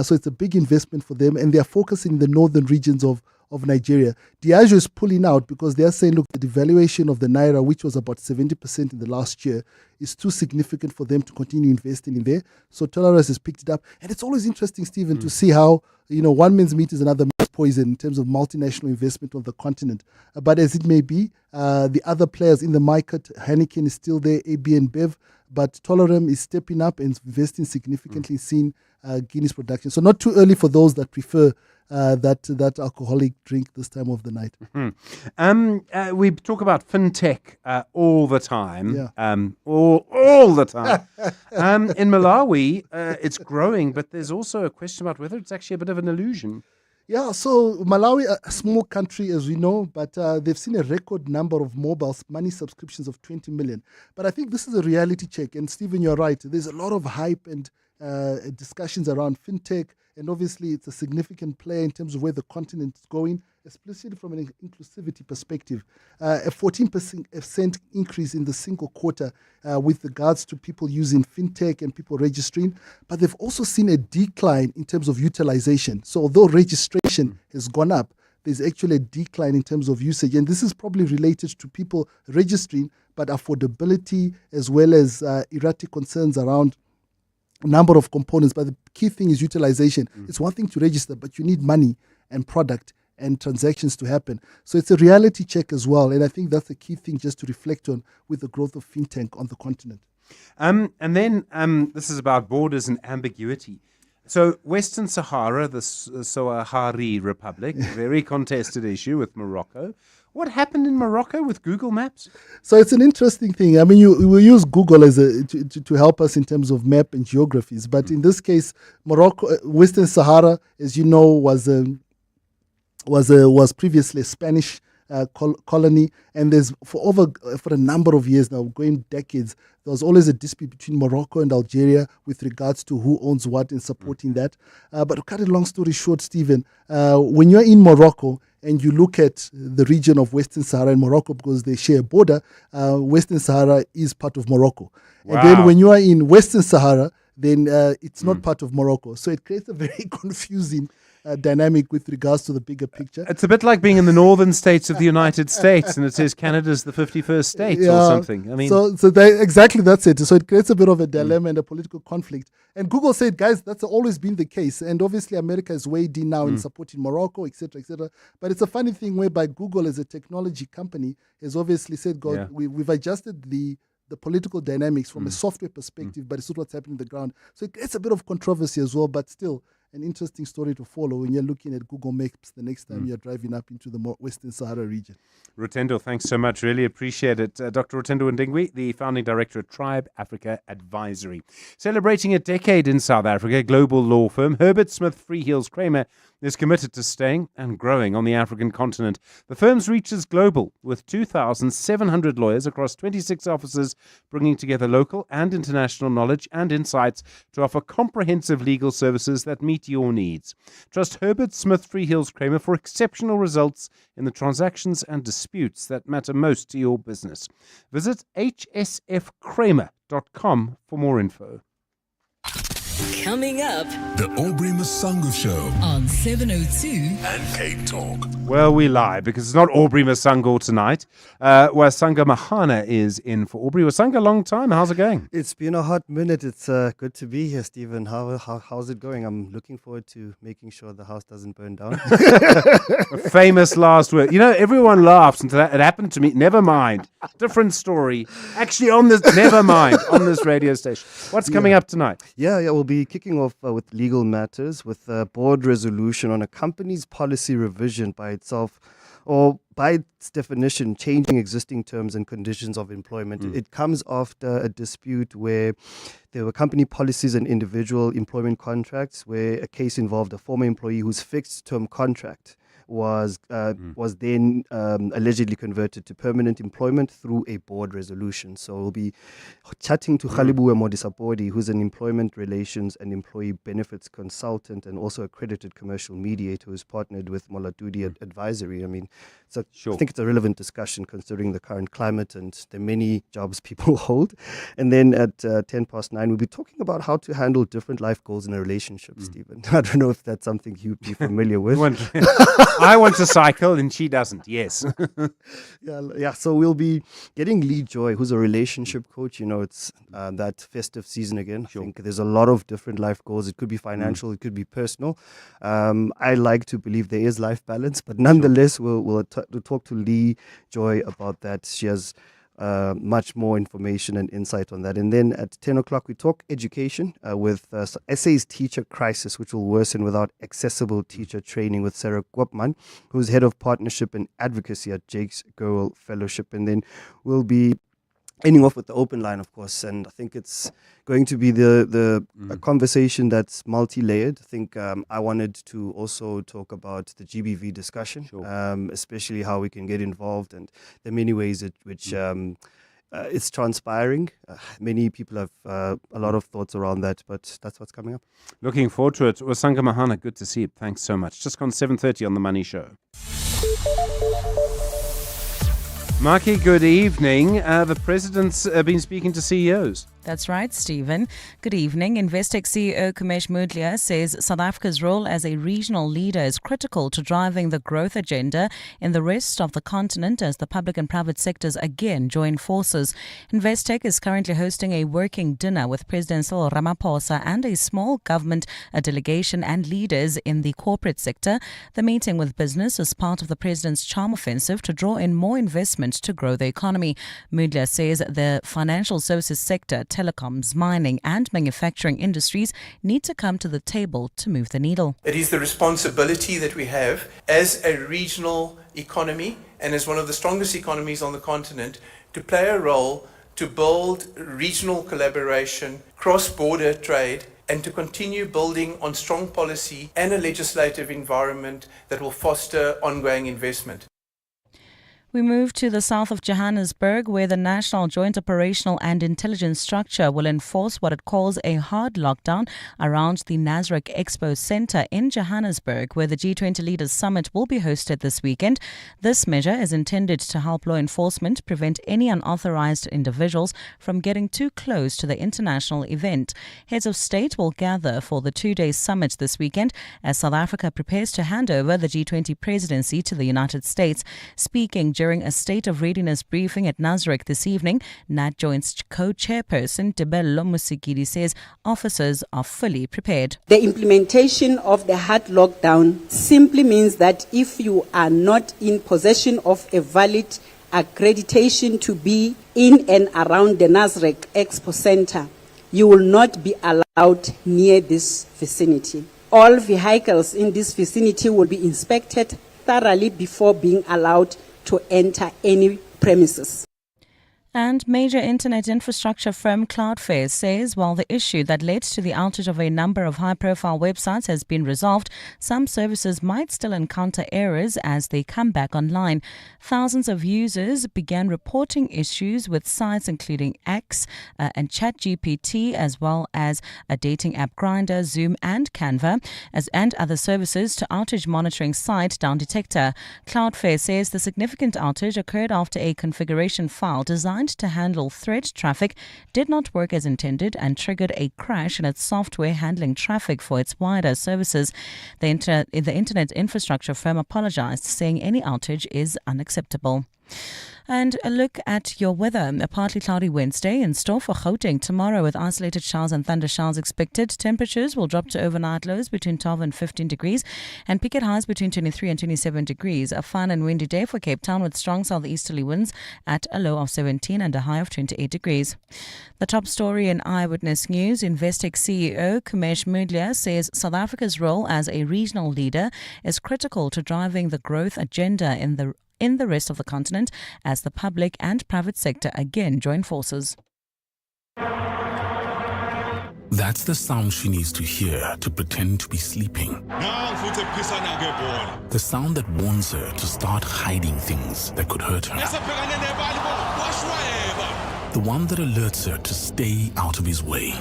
So it's a big investment for them, and they're focusing in the northern regions of Nigeria. Diageo is pulling out because they're saying, look, the devaluation of the Naira, which was about 70% in the last year, is too significant for them to continue investing in there. So Tolarem has picked it up. And it's always interesting, Stephen, to see how, one man's meat is another man's poison in terms of multinational investment on the continent. But as it may be, the other players in the market, Heineken is still there, AB and Bev, but Tolarem is stepping up and investing significantly in Guinness production. So not too early for those that prefer that alcoholic drink this time of the night. We talk about fintech all the time. Yeah. All the time. In Malawi, it's growing, but there's also a question about whether it's actually a bit of an illusion. Yeah, so Malawi, a small country as we know, but they've seen a record number of mobile money subscriptions of 20 million. But I think this is a reality check. And Stephen, you're right. There's a lot of hype and discussions around fintech. And obviously, it's a significant player in terms of where the continent is going, especially from an inclusivity perspective. A 14% increase in the single quarter with regards to people using fintech and people registering. But they've also seen a decline in terms of utilization. So although registration has gone up, there's actually a decline in terms of usage. And this is probably related to people registering, but affordability as well as erratic concerns around number of components. But the key thing is utilization. It's one thing to register, but you need money and product and transactions to happen. So it's a reality check as well. And I think that's the key thing just to reflect on with the growth of fintech on the continent. And then this is about borders and ambiguity. So Western Sahara, the Sohari Republic, very contested issue with Morocco. What happened in Morocco with Google Maps? So it's an interesting thing. I mean, we use Google as to help us in terms of map and geographies. But in this case, Morocco, Western Sahara, as you know, was previously a Spanish colony, and there's for a number of years now, going decades, there was always a dispute between Morocco and Algeria with regards to who owns what and supporting that. But to cut a long story short, Stephen, when you're in Morocco and you look at the region of Western Sahara and Morocco, because they share a border, Western Sahara is part of Morocco. Wow. And then when you are in Western Sahara, then it's not part of Morocco. So it creates a very confusing dynamic with regards to the bigger picture. It's a bit like being in the northern states of the United States and it says Canada's the 51st state or something. I mean, exactly that's it. So it creates a bit of a dilemma and a political conflict. And Google said, guys, that's always been the case. And obviously America is weighed in now in supporting Morocco, etc., etc. But it's a funny thing whereby Google as a technology company has obviously said, we've adjusted the political dynamics from a software perspective, but it's not what's happening on the ground. So it creates a bit of controversy as well, but still an interesting story to follow when you're looking at Google Maps the next time you're driving up into the Western Sahara region. Rotendo, thanks so much. Really appreciate it. Dr. Rotendo Ndingwi, the founding director at Tribe Africa Advisory. Celebrating a decade in South Africa, global law firm Herbert Smith Freehills Kramer is committed to staying and growing on the African continent. The firm's reach is global, with 2,700 lawyers across 26 offices, bringing together local and international knowledge and insights to offer comprehensive legal services that meet your needs. Trust Herbert Smith Freehills Kramer for exceptional results in the transactions and disputes that matter most to your business. Visit hsfkramer.com for more info. Coming up, The Aubrey Masango Show on 702 and Cape Talk. Well, we lie because it's not Aubrey Masango tonight. Wasanga Mahana is in for Aubrey. Wasanga, long time. How's it going? It's been a hot minute. It's good to be here, Stephen. How's it going? I'm looking forward to making sure the house doesn't burn down. Famous last word. You know, everyone laughs until it happened to me. Never mind. Different story. Actually, never mind, on this radio station. What's coming up tonight? Yeah, we'll be kicking off with legal matters, with a board resolution on a company's policy revision by itself, or by its definition, changing existing terms and conditions of employment. It comes after a dispute where there were company policies and individual employment contracts, where a case involved a former employee whose fixed term contract was then allegedly converted to permanent employment through a board resolution. So we'll be chatting to Khalibuwe Modisapodi, who's an employment relations and employee benefits consultant and also accredited commercial mediator who's partnered with Molatudi Advisory. I mean, I think it's a relevant discussion considering the current climate and the many jobs people hold. And then at 9:10, we'll be talking about how to handle different life goals in a relationship, Stephen. I don't know if that's something you'd be familiar with. I want to cycle and she doesn't, yes. So we'll be getting Lee Joy, who's a relationship coach. You know, it's that festive season again. I think there's a lot of different life goals. It could be financial, it could be personal. I like to believe there is life balance, but nonetheless, we'll talk to Lee Joy about that. She has much more information and insight on that. And then at 10 o'clock, we talk education with SA's teacher crisis, which will worsen without accessible teacher training, with Sarah Kwapman, who's head of partnership and advocacy at Jake's Girl Fellowship. And then we'll be ending off with the open line, of course, and I think it's going to be a conversation that's multi-layered. I think I wanted to also talk about the GBV discussion, especially how we can get involved and the many ways which it's transpiring. Many people have a lot of thoughts around that, but that's what's coming up. Looking forward to it. Wasanga Mahana, good to see you. Thanks so much. Just gone 7:30 on The Money Show. Maki, good evening. The president's been speaking to CEOs. That's right, Stephen. Good evening. Investec CEO Kumesh Mudlia says South Africa's role as a regional leader is critical to driving the growth agenda in the rest of the continent as the public and private sectors again join forces. Investec is currently hosting a working dinner with President Cyril Ramaphosa and a small government delegation and leaders in the corporate sector. The meeting with business is part of the president's charm offensive to draw in more investment to grow the economy. Mudlia says the financial services sector, telecoms, mining and manufacturing industries need to come to the table to move the needle. It is the responsibility that we have as a regional economy and as one of the strongest economies on the continent to play a role to build regional collaboration, cross-border trade, and to continue building on strong policy and a legislative environment that will foster ongoing investment. We move to the south of Johannesburg, where the National Joint Operational and Intelligence Structure will enforce what it calls a hard lockdown around the Nasrec Expo Centre in Johannesburg, where the G20 Leaders Summit will be hosted this weekend. This measure is intended to help law enforcement prevent any unauthorized individuals from getting too close to the international event. Heads of state will gather for the two-day summit this weekend as South Africa prepares to hand over the G20 presidency to the United States. Speaking during a state of readiness briefing at Nasrec this evening, NAT Joint's co-chairperson Tebello Musigidi says officers are fully prepared. The implementation of the hard lockdown simply means that if you are not in possession of a valid accreditation to be in and around the Nasrec Expo Center, you will not be allowed near this vicinity. All vehicles in this vicinity will be inspected thoroughly before being allowed to enter any premises. And major internet infrastructure firm Cloudflare says while the issue that led to the outage of a number of high-profile websites has been resolved, some services might still encounter errors as they come back online. Thousands of users began reporting issues with sites including X and ChatGPT, as well as a dating app Grindr, Zoom and Canva, and other services to outage monitoring site Down Detector. Cloudflare says the significant outage occurred after a configuration file designed to handle thread traffic did not work as intended and triggered a crash in its software handling traffic for its wider services. The internet infrastructure firm apologized, saying any outage is unacceptable. And a look at your weather. A partly cloudy Wednesday in store for Gauteng tomorrow with isolated showers and thunder showers expected. Temperatures will drop to overnight lows between 12 and 15 degrees and peak at highs between 23 and 27 degrees. A fine and windy day for Cape Town with strong southeasterly winds at a low of 17 and a high of 28 degrees. The top story in Eyewitness News, Investec CEO Kumesh Mudlia says South Africa's role as a regional leader is critical to driving the growth agenda in the rest of the continent as the public and private sector again join forces. That's the sound she needs to hear to pretend to be sleeping. The sound that warns her to start hiding things that could hurt her. The one that alerts her to stay out of his way.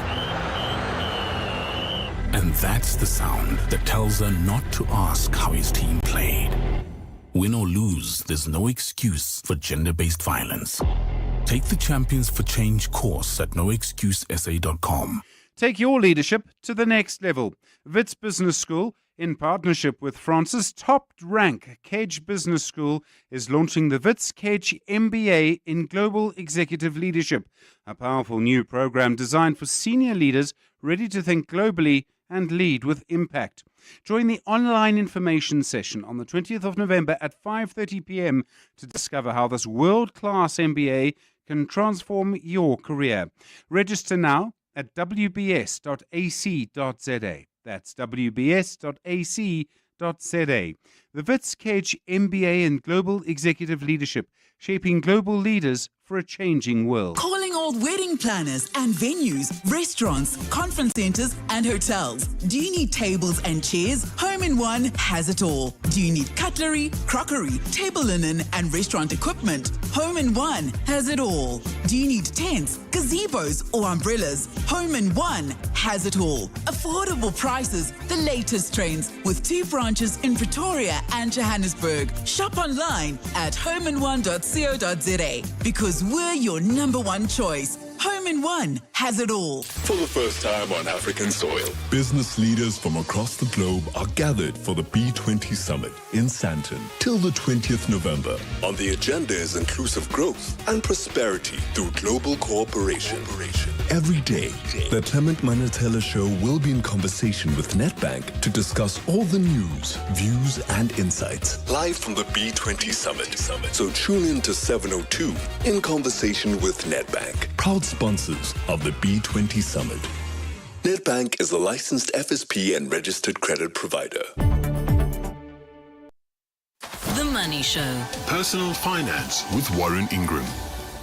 And that's the sound that tells her not to ask how his team played. Win or lose, there's no excuse for gender-based violence. Take the Champions for Change course at noexcusesa.com. Take your leadership to the next level. Wits Business School, in partnership with France's top-rank Kedge Business School, is launching the Wits Kedge MBA in Global Executive Leadership, a powerful new program designed for senior leaders ready to think globally and lead with impact. Join the online information session on the 20th of November at 5:30 p.m. to discover how this world-class MBA can transform your career. Register now at wbs.ac.za. That's wbs.ac.za. The Wits Kedge MBA in Global Executive Leadership, shaping global leaders for a changing world. Calling all wedding planners and venues, restaurants, conference centers, and hotels. Do you need tables and chairs? Home in One has it all. Do you need cutlery, crockery, table linen, and restaurant equipment? Home in One has it all. Do you need tents, gazebos, or umbrellas? Home in One has it all. Affordable prices, the latest trends, with 2 branches in Pretoria and Johannesburg. Shop online at homein1.co.za because we're your number one choice. Home in One has it all. For the first time on African soil, business leaders from across the globe are gathered for the B20 Summit in Sandton till the 20th November. On the agenda is inclusive growth and prosperity through global cooperation. Every day, the Clement Manatela Show will be in conversation with Nedbank to discuss all the news, views, and insights live from the B20 Summit. So tune in to 702 in conversation with Nedbank, proud sponsors of the B20 Summit. Nedbank is a licensed FSP and registered credit provider. The Money Show. Personal Finance with Warren Ingram.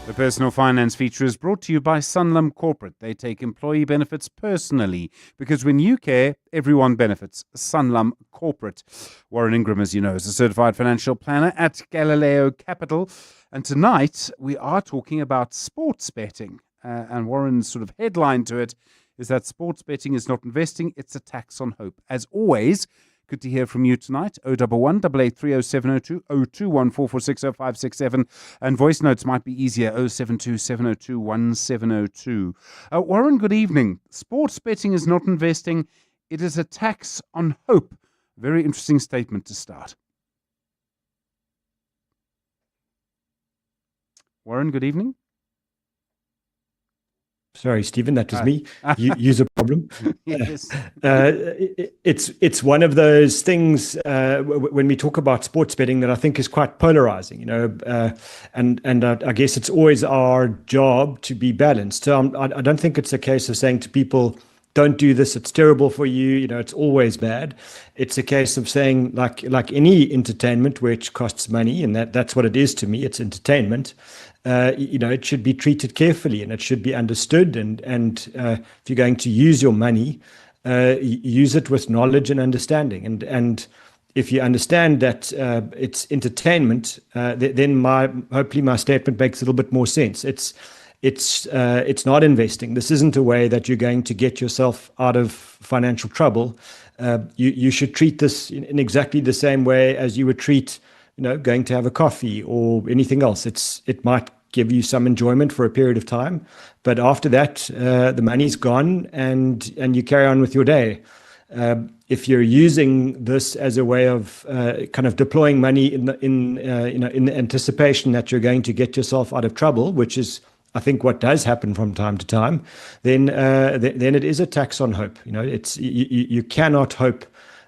The Personal Finance feature is brought to you by Sanlam Corporate. They take employee benefits personally because when you care, everyone benefits. Sanlam Corporate. Warren Ingram, as you know, is a certified financial planner at Galileo Capital. And tonight we are talking about sports betting. And Warren's sort of headline to it is that sports betting is not investing, it's a tax on hope. As always, good to hear from you tonight. 011 8830702 02144600567, and voice notes might be easier. 0727021702. Warren, good evening. Sports betting is not investing, it is a tax on hope. Very interesting statement to start. Warren, good evening. Sorry, Stephen, that was me. Use a problem. Yes. It's one of those things when we talk about sports betting that I think is quite polarizing, and I guess it's always our job to be balanced. So I don't think it's a case of saying to people, don't do this, it's terrible for you, it's always bad. It's a case of saying, like any entertainment which costs money, and that's what it is to me, it's entertainment. It should be treated carefully and it should be understood. And if you're going to use your money, use it with knowledge and understanding. And if you understand that it's entertainment, then hopefully my statement makes a little bit more sense. It's not investing. This isn't a way that you're going to get yourself out of financial trouble. You should treat this in exactly the same way as you would treat going to have a coffee or anything else. It might give you some enjoyment for a period of time, but after that, the money's gone and you carry on with your day. If you're using this as a way of kind of deploying money in the anticipation that you're going to get yourself out of trouble, which is, I think, what does happen from time to time, then it is a tax on hope. You cannot hope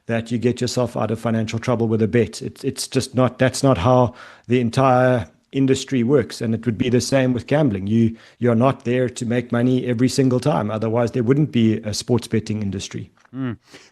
that you get yourself out of financial trouble with a bet. It's just not. That's not how the entire industry works, and it would be the same with gambling. You're not there to make money every single time. Otherwise, there wouldn't be a sports betting industry.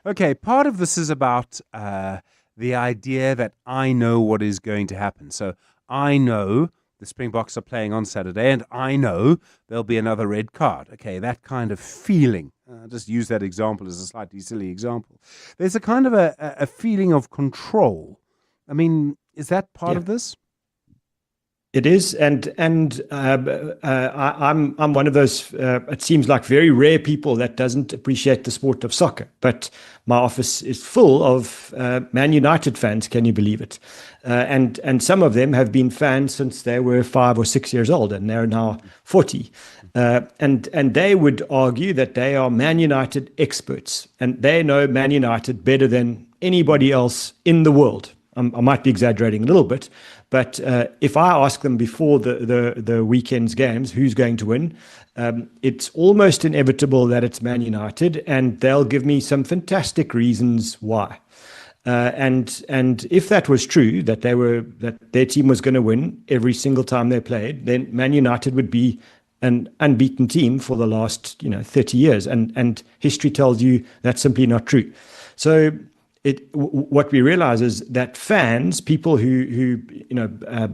Okay, part of this is about the idea that I know what is going to happen. So I know the Springboks are playing on Saturday, and I know there'll be another red card. Okay, that kind of feeling. just use that example as a slightly silly example. There's a kind of a feeling of control. I mean, is that part of this? It is, and I'm one of those. It seems like very rare people that doesn't appreciate the sport of soccer. But my office is full of Man United fans. Can you believe it? And some of them have been fans since they were 5 or 6 years old, and they're now 40. And they would argue that they are Man United experts, and they know Man United better than anybody else in the world. I might be exaggerating a little bit, but if I ask them before the weekend's games who's going to win, it's almost inevitable that it's Man United, and they'll give me some fantastic reasons why. And if that was true, that their team was going to win every single time they played, then Man United would be an unbeaten team for the last 30 years, and history tells you that's simply not true. So what we realize is that fans, people who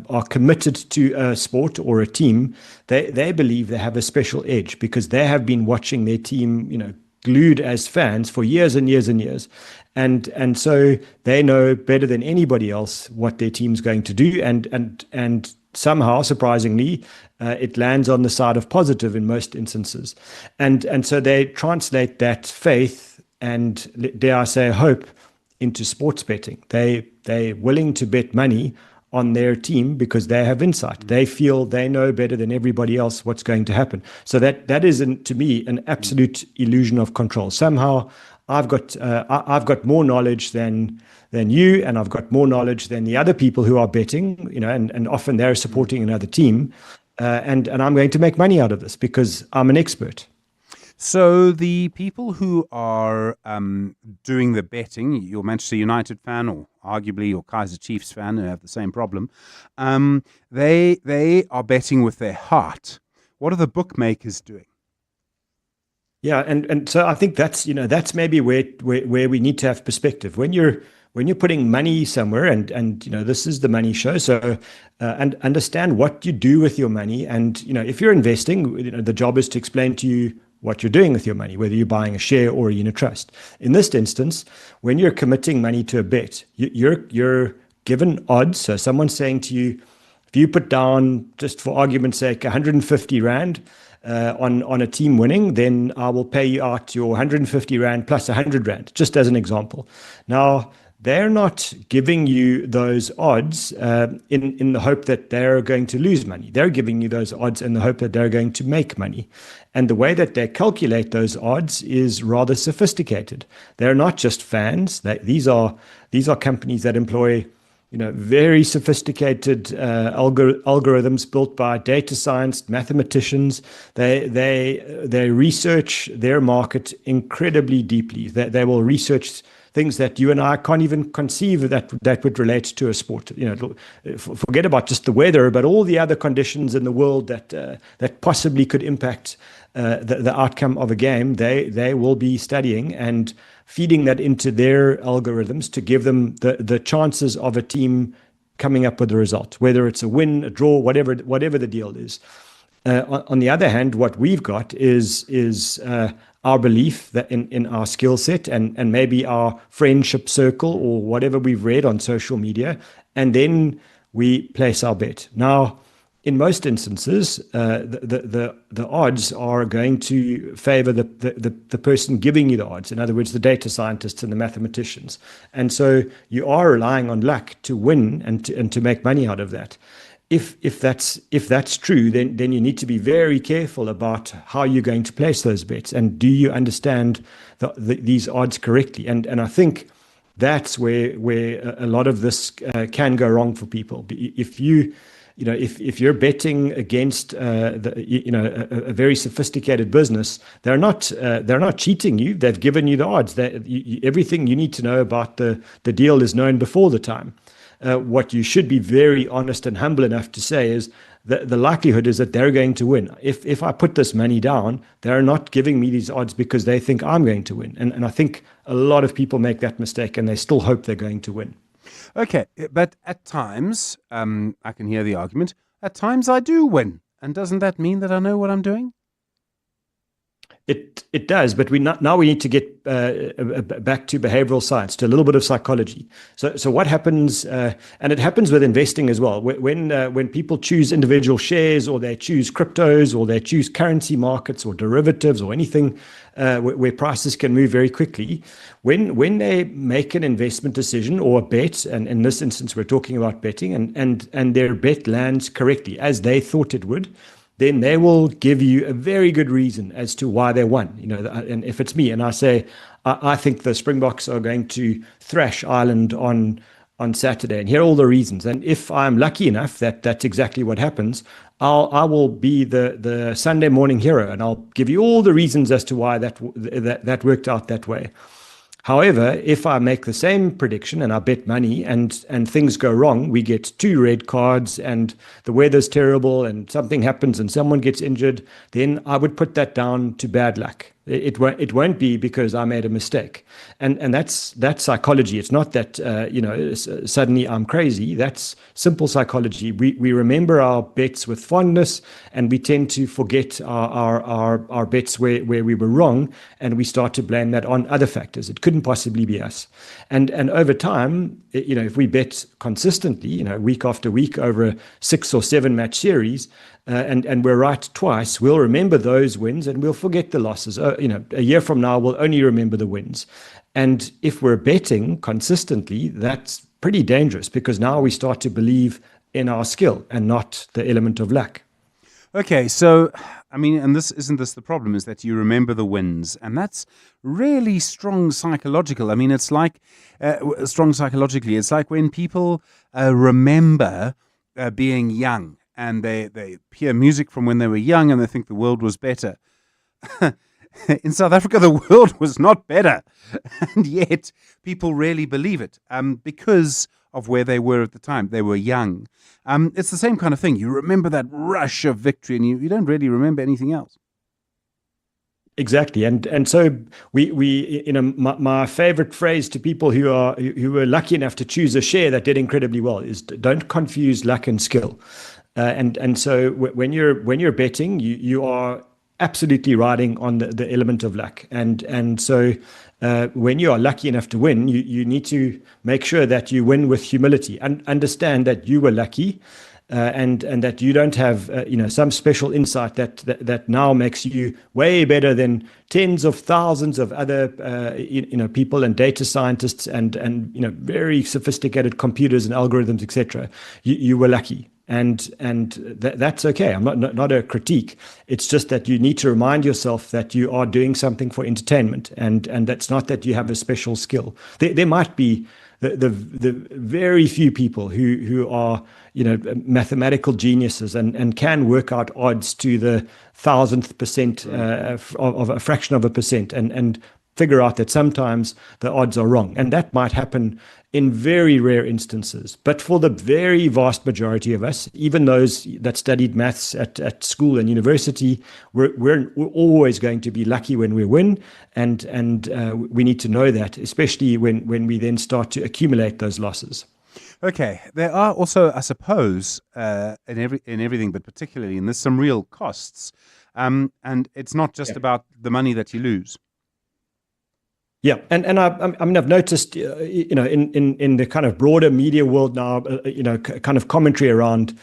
are committed to a sport or a team, they believe they have a special edge because they have been watching their team, glued as fans for years and years and years, and so they know better than anybody else what their team's going to do, and somehow, surprisingly, it lands on the side of positive in most instances, and so they translate that faith and, dare I say, hope into sports betting. They're willing to bet money on their team because they have insight. They feel they know better than everybody else what's going to happen. So that is, to me, an absolute illusion of control. Somehow, I've got more knowledge than you, and I've got more knowledge than the other people who are betting. And often they're supporting another team, and I'm going to make money out of this because I'm an expert. So the people who are doing the betting, your Manchester United fan or arguably your Kaizer Chiefs fan who have the same problem, they are betting with their heart. What are the bookmakers doing? Yeah, and so I think that's maybe where we need to have perspective. When you're putting money somewhere, and this is the money show, so and understand what you do with your money, and if you're investing, the job is to explain to you what you're doing with your money, whether you're buying a share or a unit trust. In this instance, when you're committing money to a bet, you're given odds. So someone's saying to you, if you put down, just for argument's sake, 150 Rand on a team winning, then I will pay you out your 150 Rand plus 100 Rand, just as an example. Now, they're not giving you those odds in the hope that they're going to lose money. They're giving you those odds in the hope that they're going to make money. And the way that they calculate those odds is rather sophisticated. They're not just fans. These are companies that employ very sophisticated algorithms built by data science mathematicians. They research their market incredibly deeply. They will research things that you and I can't even conceive that would relate to a sport. Forget about just the weather, but all the other conditions in the world that possibly could impact the outcome of a game. They will be studying and feeding that into their algorithms to give them the chances of a team coming up with a result, whether it's a win, a draw, whatever the deal is. On the other hand, what we've got is our belief that in our skill set and maybe our friendship circle or whatever we've read on social media, and then we place our bet. Now, in most instances, the odds are going to favor the person giving you the odds. In other words, the data scientists and the mathematicians. And so you are relying on luck to win and to make money out of that. If that's true, then you need to be very careful about how you're going to place those bets, and do you understand these odds correctly? And I think that's where a lot of this can go wrong for people. If you're betting against a very sophisticated business, they're not cheating you. They've given you the odds. Everything you need to know about the deal is known before the time. What you should be very honest and humble enough to say is that the likelihood is that they're going to win. If I put this money down, they're not giving me these odds because they think I'm going to win. And I think a lot of people make that mistake, and they still hope they're going to win. Okay, but at times, I can hear the argument, at times I do win. And doesn't that mean that I know what I'm doing? It does, but now we need to get back to behavioral science, to a little bit of psychology. So what happens, and it happens with investing as well. When people choose individual shares, or they choose cryptos, or they choose currency markets or derivatives or anything where prices can move very quickly, when they make an investment decision or a bet, and in this instance we're talking about betting, and their bet lands correctly as they thought it would, then they will give you a very good reason as to why they won. And if it's me and I say, I think the Springboks are going to thrash Ireland on Saturday, and here are all the reasons. And if I'm lucky enough that that's exactly what happens, I will be the Sunday morning hero, and I'll give you all the reasons as to why that worked out that way. However, if I make the same prediction and I bet money and things go wrong, we get 2 red cards and the weather's terrible and something happens and someone gets injured, then I would put that down to bad luck. It won't be because I made a mistake. And that's psychology. It's not that, suddenly I'm crazy. That's simple psychology. We remember our bets with fondness, and we tend to forget our bets where we were wrong, and we start to blame that on other factors. It couldn't possibly be us. And over time, if we bet consistently, week after week over a 6 or 7 match series, and we're right twice, we'll remember those wins and we'll forget the losses. A year from now, we'll only remember the wins. And if we're betting consistently, that's pretty dangerous, because now we start to believe in our skill and not the element of luck. Okay, so, and isn't this the problem, is that you remember the wins, and that's really strong psychological. It's like, strong psychologically, it's like when people remember being young, and they hear music from when they were young and they think the world was better. In South Africa, the world was not better. And yet people really believe it because of where they were at the time. They were young. It's the same kind of thing. You remember that rush of victory, and you don't really remember anything else. Exactly, and so we my favorite phrase to people who were lucky enough to choose a share that did incredibly well is, don't confuse luck and skill. And so when you're betting, you are absolutely riding on the element of luck. And so when you are lucky enough to win, you need to make sure that you win with humility and understand that you were lucky, and that you don't have some special insight that now makes you way better than tens of thousands of other people and data scientists and very sophisticated computers and algorithms, etc. You were lucky. And that's okay. I'm not a critique. It's just that you need to remind yourself that you are doing something for entertainment, and that's not that you have a special skill. There might be the very few people who are mathematical geniuses and can work out odds to the 1,000th percent of a fraction of a percent and figure out that sometimes the odds are wrong, and that might happen in very rare instances. But for the very vast majority of us, even those that studied maths at school and university, we're always going to be lucky when we win, and we need to know that, especially when we then start to accumulate those losses. Okay, there are also, I suppose, in everything, but particularly in this, some real costs, and it's not just about the money that you lose. Yeah, and I've noticed, in the kind of broader media world now, kind of commentary around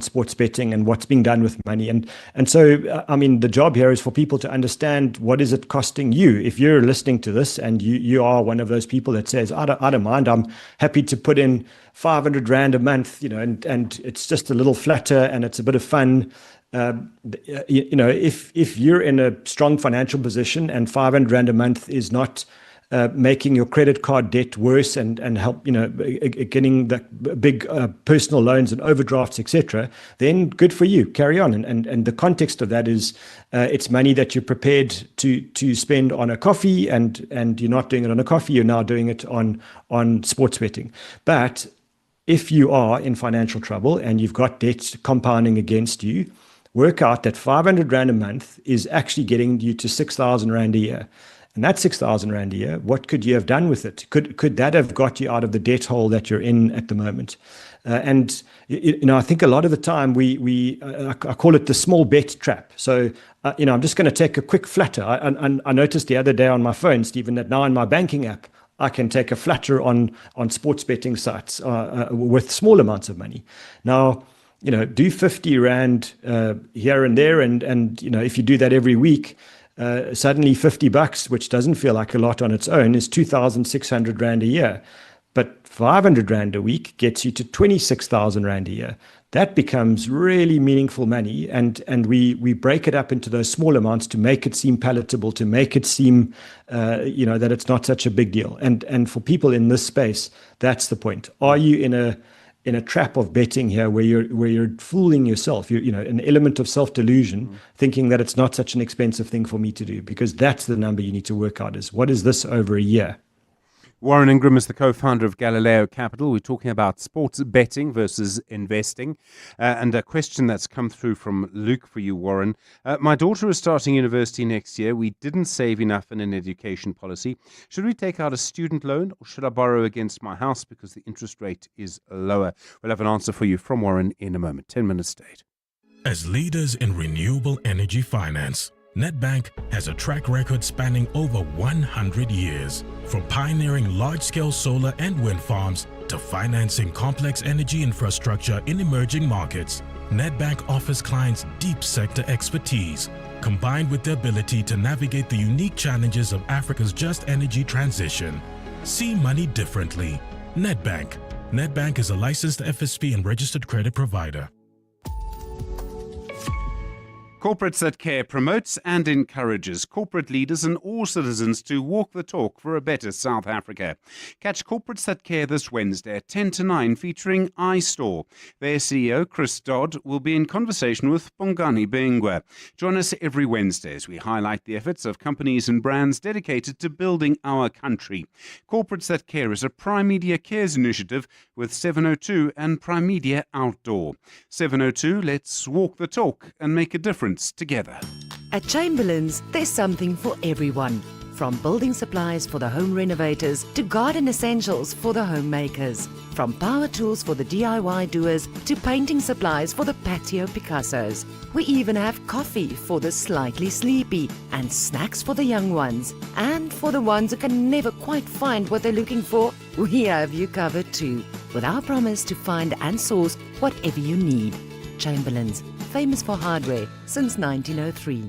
sports betting and what's being done with money, and so the job here is for people to understand, what is it costing you. If you're listening to this and you are one of those people that says, I don't mind, I'm happy to put in 500 Rand a month, and it's just a little flutter and it's a bit of fun. If you're in a strong financial position and 500 Rand a month is not making your credit card debt worse and help, getting the big personal loans and overdrafts, etc., then good for you. Carry on. And the context of that is it's money that you're prepared to spend on a coffee, and you're not doing it on a coffee, you're now doing it on sports betting. But if you are in financial trouble and you've got debt compounding against you, work out that 500 Rand a month is actually getting you to 6,000 Rand a year. and that's 6,000 Rand a year. What could you have done with it? Could that have got you out of the debt hole that you're in at the moment? And I think a lot of the time I call it the small bet trap. So I'm just going to take a quick flutter. I noticed the other day on my phone, Stephen, that now in my banking app I can take a flutter on sports betting sites with small amounts of money. Now, do 50 Rand here and there, and if you do that every week, suddenly $50, which doesn't feel like a lot on its own, is 2,600 Rand a year. But 500 Rand a week gets you to 26,000 Rand a year. That becomes really meaningful money, and we break it up into those small amounts to make it seem palatable, to make it seem that it's not such a big deal. And for people in this space, that's the point. Are you in a trap of betting here where you're fooling yourself? An element of self-delusion, thinking that it's not such an expensive thing for me to do, because that's the number you need to work out is, what is this over a year? Warren Ingram is the co-founder of Galileo Capital. We're talking about sports betting versus investing. And a question that's come through from Luke for you, Warren. My daughter is starting university next year. We didn't save enough in an education policy. Should we take out a student loan, or should I borrow against my house because the interest rate is lower? We'll have an answer for you from Warren in a moment. 10 minutes state. As leaders in renewable energy finance, Nedbank has a track record spanning over 100 years. From pioneering large-scale solar and wind farms to financing complex energy infrastructure in emerging markets, Nedbank offers clients deep sector expertise, combined with the ability to navigate the unique challenges of Africa's just energy transition. See money differently. Nedbank. Nedbank is a licensed FSP and registered credit provider. Corporates That Care promotes and encourages corporate leaders and all citizens to walk the talk for a better South Africa. Catch Corporates That Care this Wednesday at 10 to 9 featuring iStore. Their CEO, Chris Dodd, will be in conversation with Bongani Bengwa. Join us every Wednesday as we highlight the efforts of companies and brands dedicated to building our country. Corporates That Care is a Prime Media Cares initiative with 702 and Prime Media Outdoor. 702, let's walk the talk and make a difference together. At Chamberlain's, there's something for everyone. From building supplies for the home renovators to garden essentials for the homemakers. From power tools for the DIY doers to painting supplies for the patio Picassos. We even have coffee for the slightly sleepy and snacks for the young ones. And for the ones who can never quite find what they're looking for, we have you covered too. With our promise to find and source whatever you need. Chamberlain's, famous for hardware since 1903.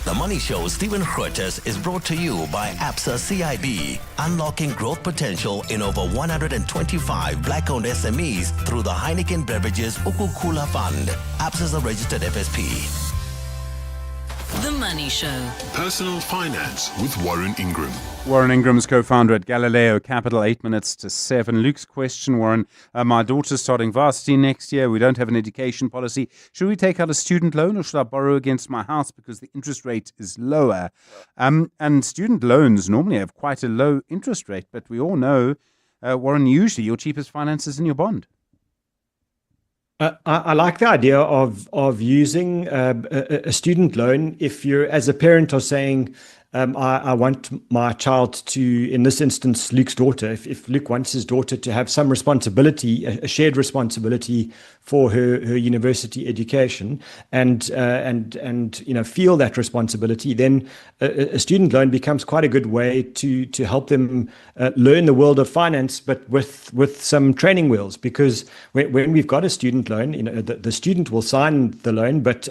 The Money Show, Stephen Grootes, is brought to you by Absa CIB, unlocking growth potential in over 125 black-owned SMEs through the Heineken Beverages Ukukula Fund. Absa is a registered FSP. The Money Show. Personal Finance with Warren Ingram. Warren Ingram's co-founder at Galileo Capital, 8 minutes to 7. Luke's question, Warren. My daughter's starting varsity next year. We don't have an education policy. Should we take out a student loan, or should I borrow against my house because the interest rate is lower? And student loans normally have quite a low interest rate, but we all know, Warren, usually your cheapest finance is in your bond. I like the idea of using a student loan if you're, as a parent, are saying, I want my child to, in this instance, Luke's daughter, if Luke wants his daughter to have some responsibility, a shared responsibility for her university education, and feel that responsibility, then a student loan becomes quite a good way to help them learn the world of finance, but with some training wheels. Because when we've got a student loan, the student will sign the loan, but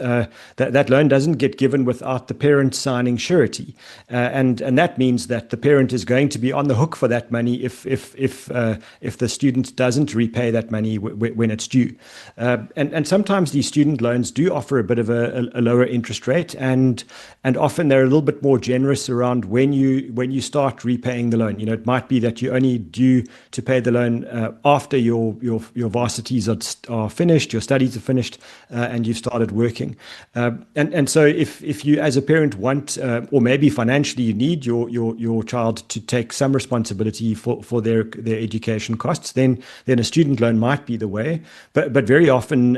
that loan doesn't get given without the parent signing surety. And that means that the parent is going to be on the hook for that money if the student doesn't repay that money when it's due. And sometimes these student loans do offer a bit of a lower interest rate, and often they're a little bit more generous around when you start repaying the loan. It might be that you're only due to pay the loan after your varsities are finished, your studies are finished, and you've started working. And so if you as a parent want, or maybe financially you need your child to take some responsibility for their education costs, then a student loan might be the way. But very often,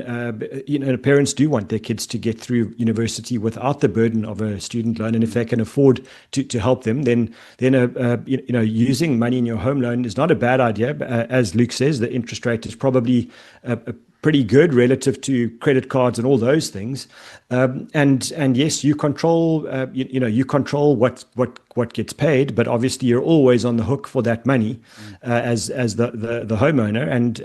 parents do want their kids to get through university without the burden of a student loan, and if they can afford to help them, then using money in your home loan is not a bad idea. As Luke says, the interest rate is probably pretty good relative to credit cards and all those things. And yes, you control you control what gets paid, but obviously you're always on the hook for that money as the homeowner. And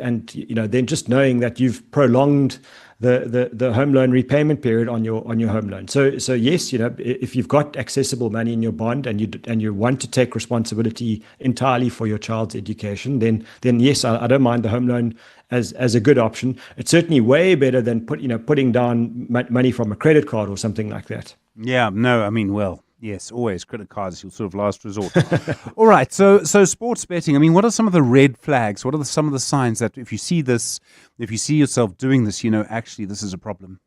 then just knowing that you've prolonged the home loan repayment period on your home loan. So yes, if you've got accessible money in your bond and you want to take responsibility entirely for your child's education, then yes, I don't mind the home loan as a good option. It's certainly way better than putting down money from a credit card or something like that. Yeah, no, I mean, well, yes, always credit cards, your sort of last resort. All right, so sports betting, I mean, what are some of the red flags? What are some of the signs that if you see this, if you see yourself doing this, actually this is a problem?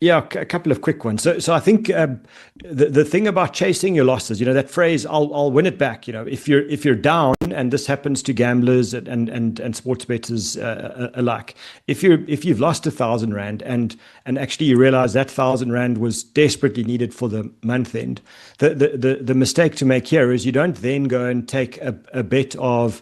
Yeah, a couple of quick ones. So I think the thing about chasing your losses, that phrase, I'll win it back. If you're down, and this happens to gamblers and sports bettors alike. If you've lost 1,000 rand and actually you realize that 1,000 rand was desperately needed for the month end, the mistake to make here is you don't then go and take a bet of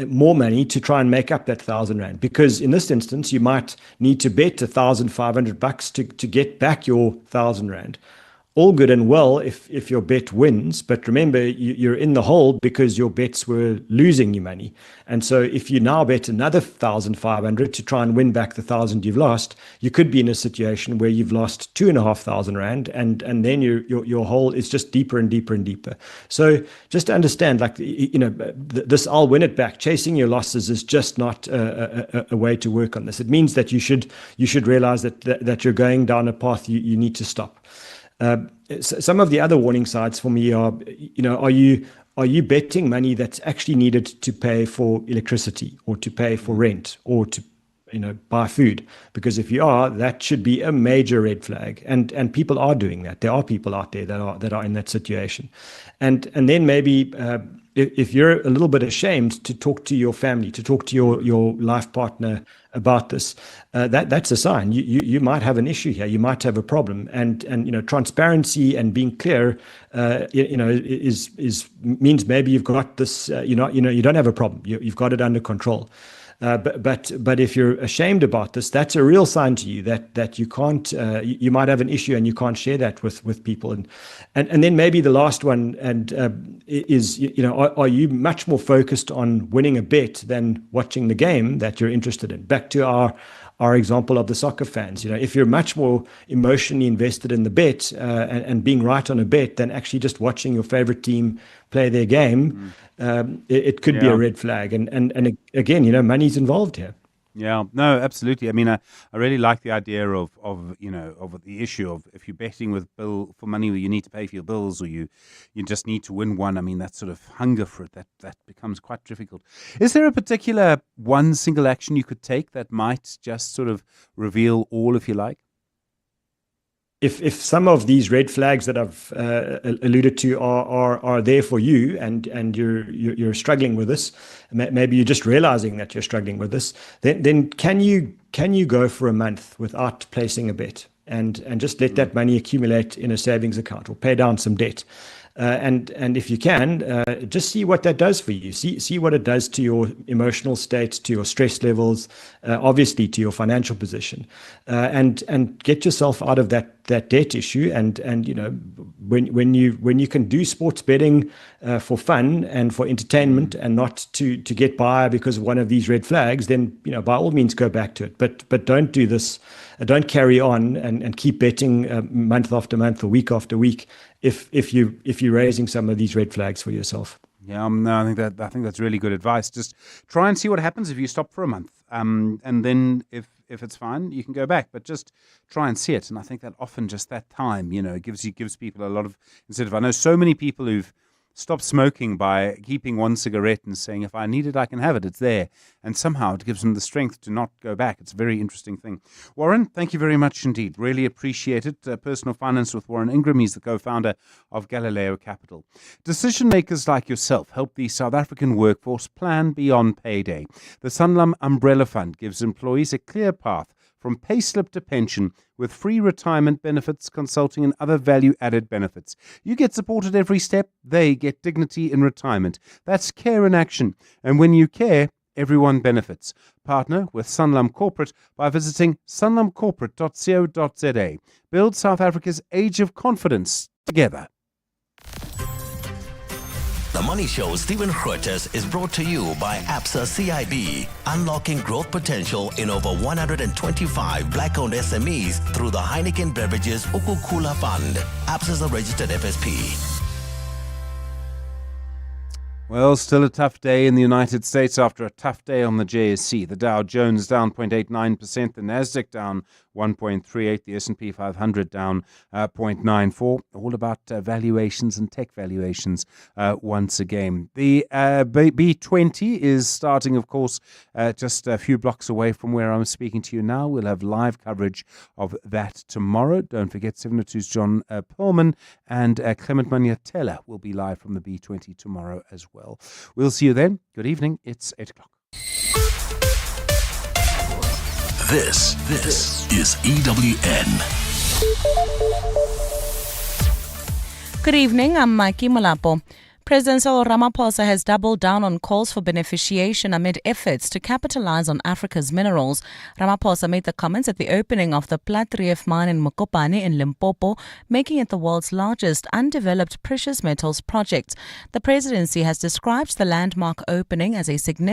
more money to try and make up that 1,000 rand, because in this instance you might need to bet $1,500 to get back your 1,000 rand. All good and well if your bet wins, but remember you're in the hole because your bets were losing you money. And so if you now bet another 1,500 to try and win back the 1,000 you've lost, you could be in a situation where you've lost 2,500 rand, and then your hole is just deeper and deeper and deeper. So just to understand, this I'll win it back, chasing your losses is just not a way to work on this. It means that you should realize that you're going down a path you need to stop. Some of the other warning signs for me are, are you betting money that's actually needed to pay for electricity or to pay for rent or to, buy food? Because if you are, that should be a major red flag. And people are doing that. There are people out there that are in that situation. And then maybe if you're a little bit ashamed to talk to your family, to talk to your life partner about this, that's a sign you might have an issue here. You might have a problem, and transparency and being clear, means maybe you've got this. You don't have a problem. You've got it under control. But if you're ashamed about this, that's a real sign to you that you can't. You might have an issue and you can't share that with people. And then maybe the last one is are you much more focused on winning a bet than watching the game that you're interested in? Back to our example of the soccer fans. If you're much more emotionally invested in the bet and being right on a bet than actually just watching your favorite team play their game, it could be a red flag. And again, money's involved here. Yeah, no, absolutely. I mean, I really like the idea of the issue of if you're betting with for money where you need to pay for your bills or you just need to win one. I mean, that sort of hunger for it, that becomes quite difficult. Is there a particular one single action you could take that might just sort of reveal all, if you like? If some of these red flags that I've alluded to are there for you and you're struggling with this, maybe you're just realizing that you're struggling with this, then can you go for a month without placing a bet and just let that money accumulate in a savings account or pay down some debt? And if you can, just see what that does for you. See what it does to your emotional state, to your stress levels, obviously to your financial position, and get yourself out of that debt issue. And when you can do sports betting for fun and for entertainment and not to get by because of one of these red flags, then by all means go back to it. But don't do this. Don't carry on and keep betting month after month or week after week if you're raising some of these red flags for yourself. Yeah, no, I think that's really good advice. Just try and see what happens if you stop for a month, and then if it's fine, you can go back. But just try and see it, and I think that often just that time, gives people a lot of incentive. I know so many people who've stop smoking by keeping one cigarette and saying, if I need it, I can have it. It's there. And somehow it gives them the strength to not go back. It's a very interesting thing. Warren, thank you very much indeed. Really appreciate it. Personal Finance with Warren Ingram. He's the co-founder of Galileo Capital. Decision makers like yourself help the South African workforce plan beyond payday. The Sanlam Umbrella Fund gives employees a clear path from payslip to pension with free retirement benefits, consulting and other value-added benefits. You get support at every step. They get dignity in retirement. That's care in action. And when you care, everyone benefits. Partner with Sanlam Corporate by visiting sanlamcorporate.co.za. Build South Africa's age of confidence together. The Money Show, Stephen Grootes, is brought to you by ABSA CIB, unlocking growth potential in over 125 black-owned SMEs through the Heineken Beverages Ukukula Fund. ABSA is a registered FSP. Well, still a tough day in the United States after a tough day on the JSE. The Dow Jones down 0.89%, the Nasdaq down 1.38%, the S&P 500 down 0.94%. All about valuations and tech valuations once again. The B20 is starting, of course, just a few blocks away from where I'm speaking to you now. We'll have live coverage of that tomorrow. Don't forget, 702's John Perlman and Clement Maniatella will be live from the B20 tomorrow as well. We'll see you then. Good evening. It's 8 o'clock. This is EWN. Good evening, I'm Mikey Malapo. President Cyril Ramaphosa has doubled down on calls for beneficiation amid efforts to capitalize on Africa's minerals. Ramaphosa made the comments at the opening of the Platrief mine in Mokopane in Limpopo, making it the world's largest undeveloped precious metals project. The presidency has described the landmark opening as a significant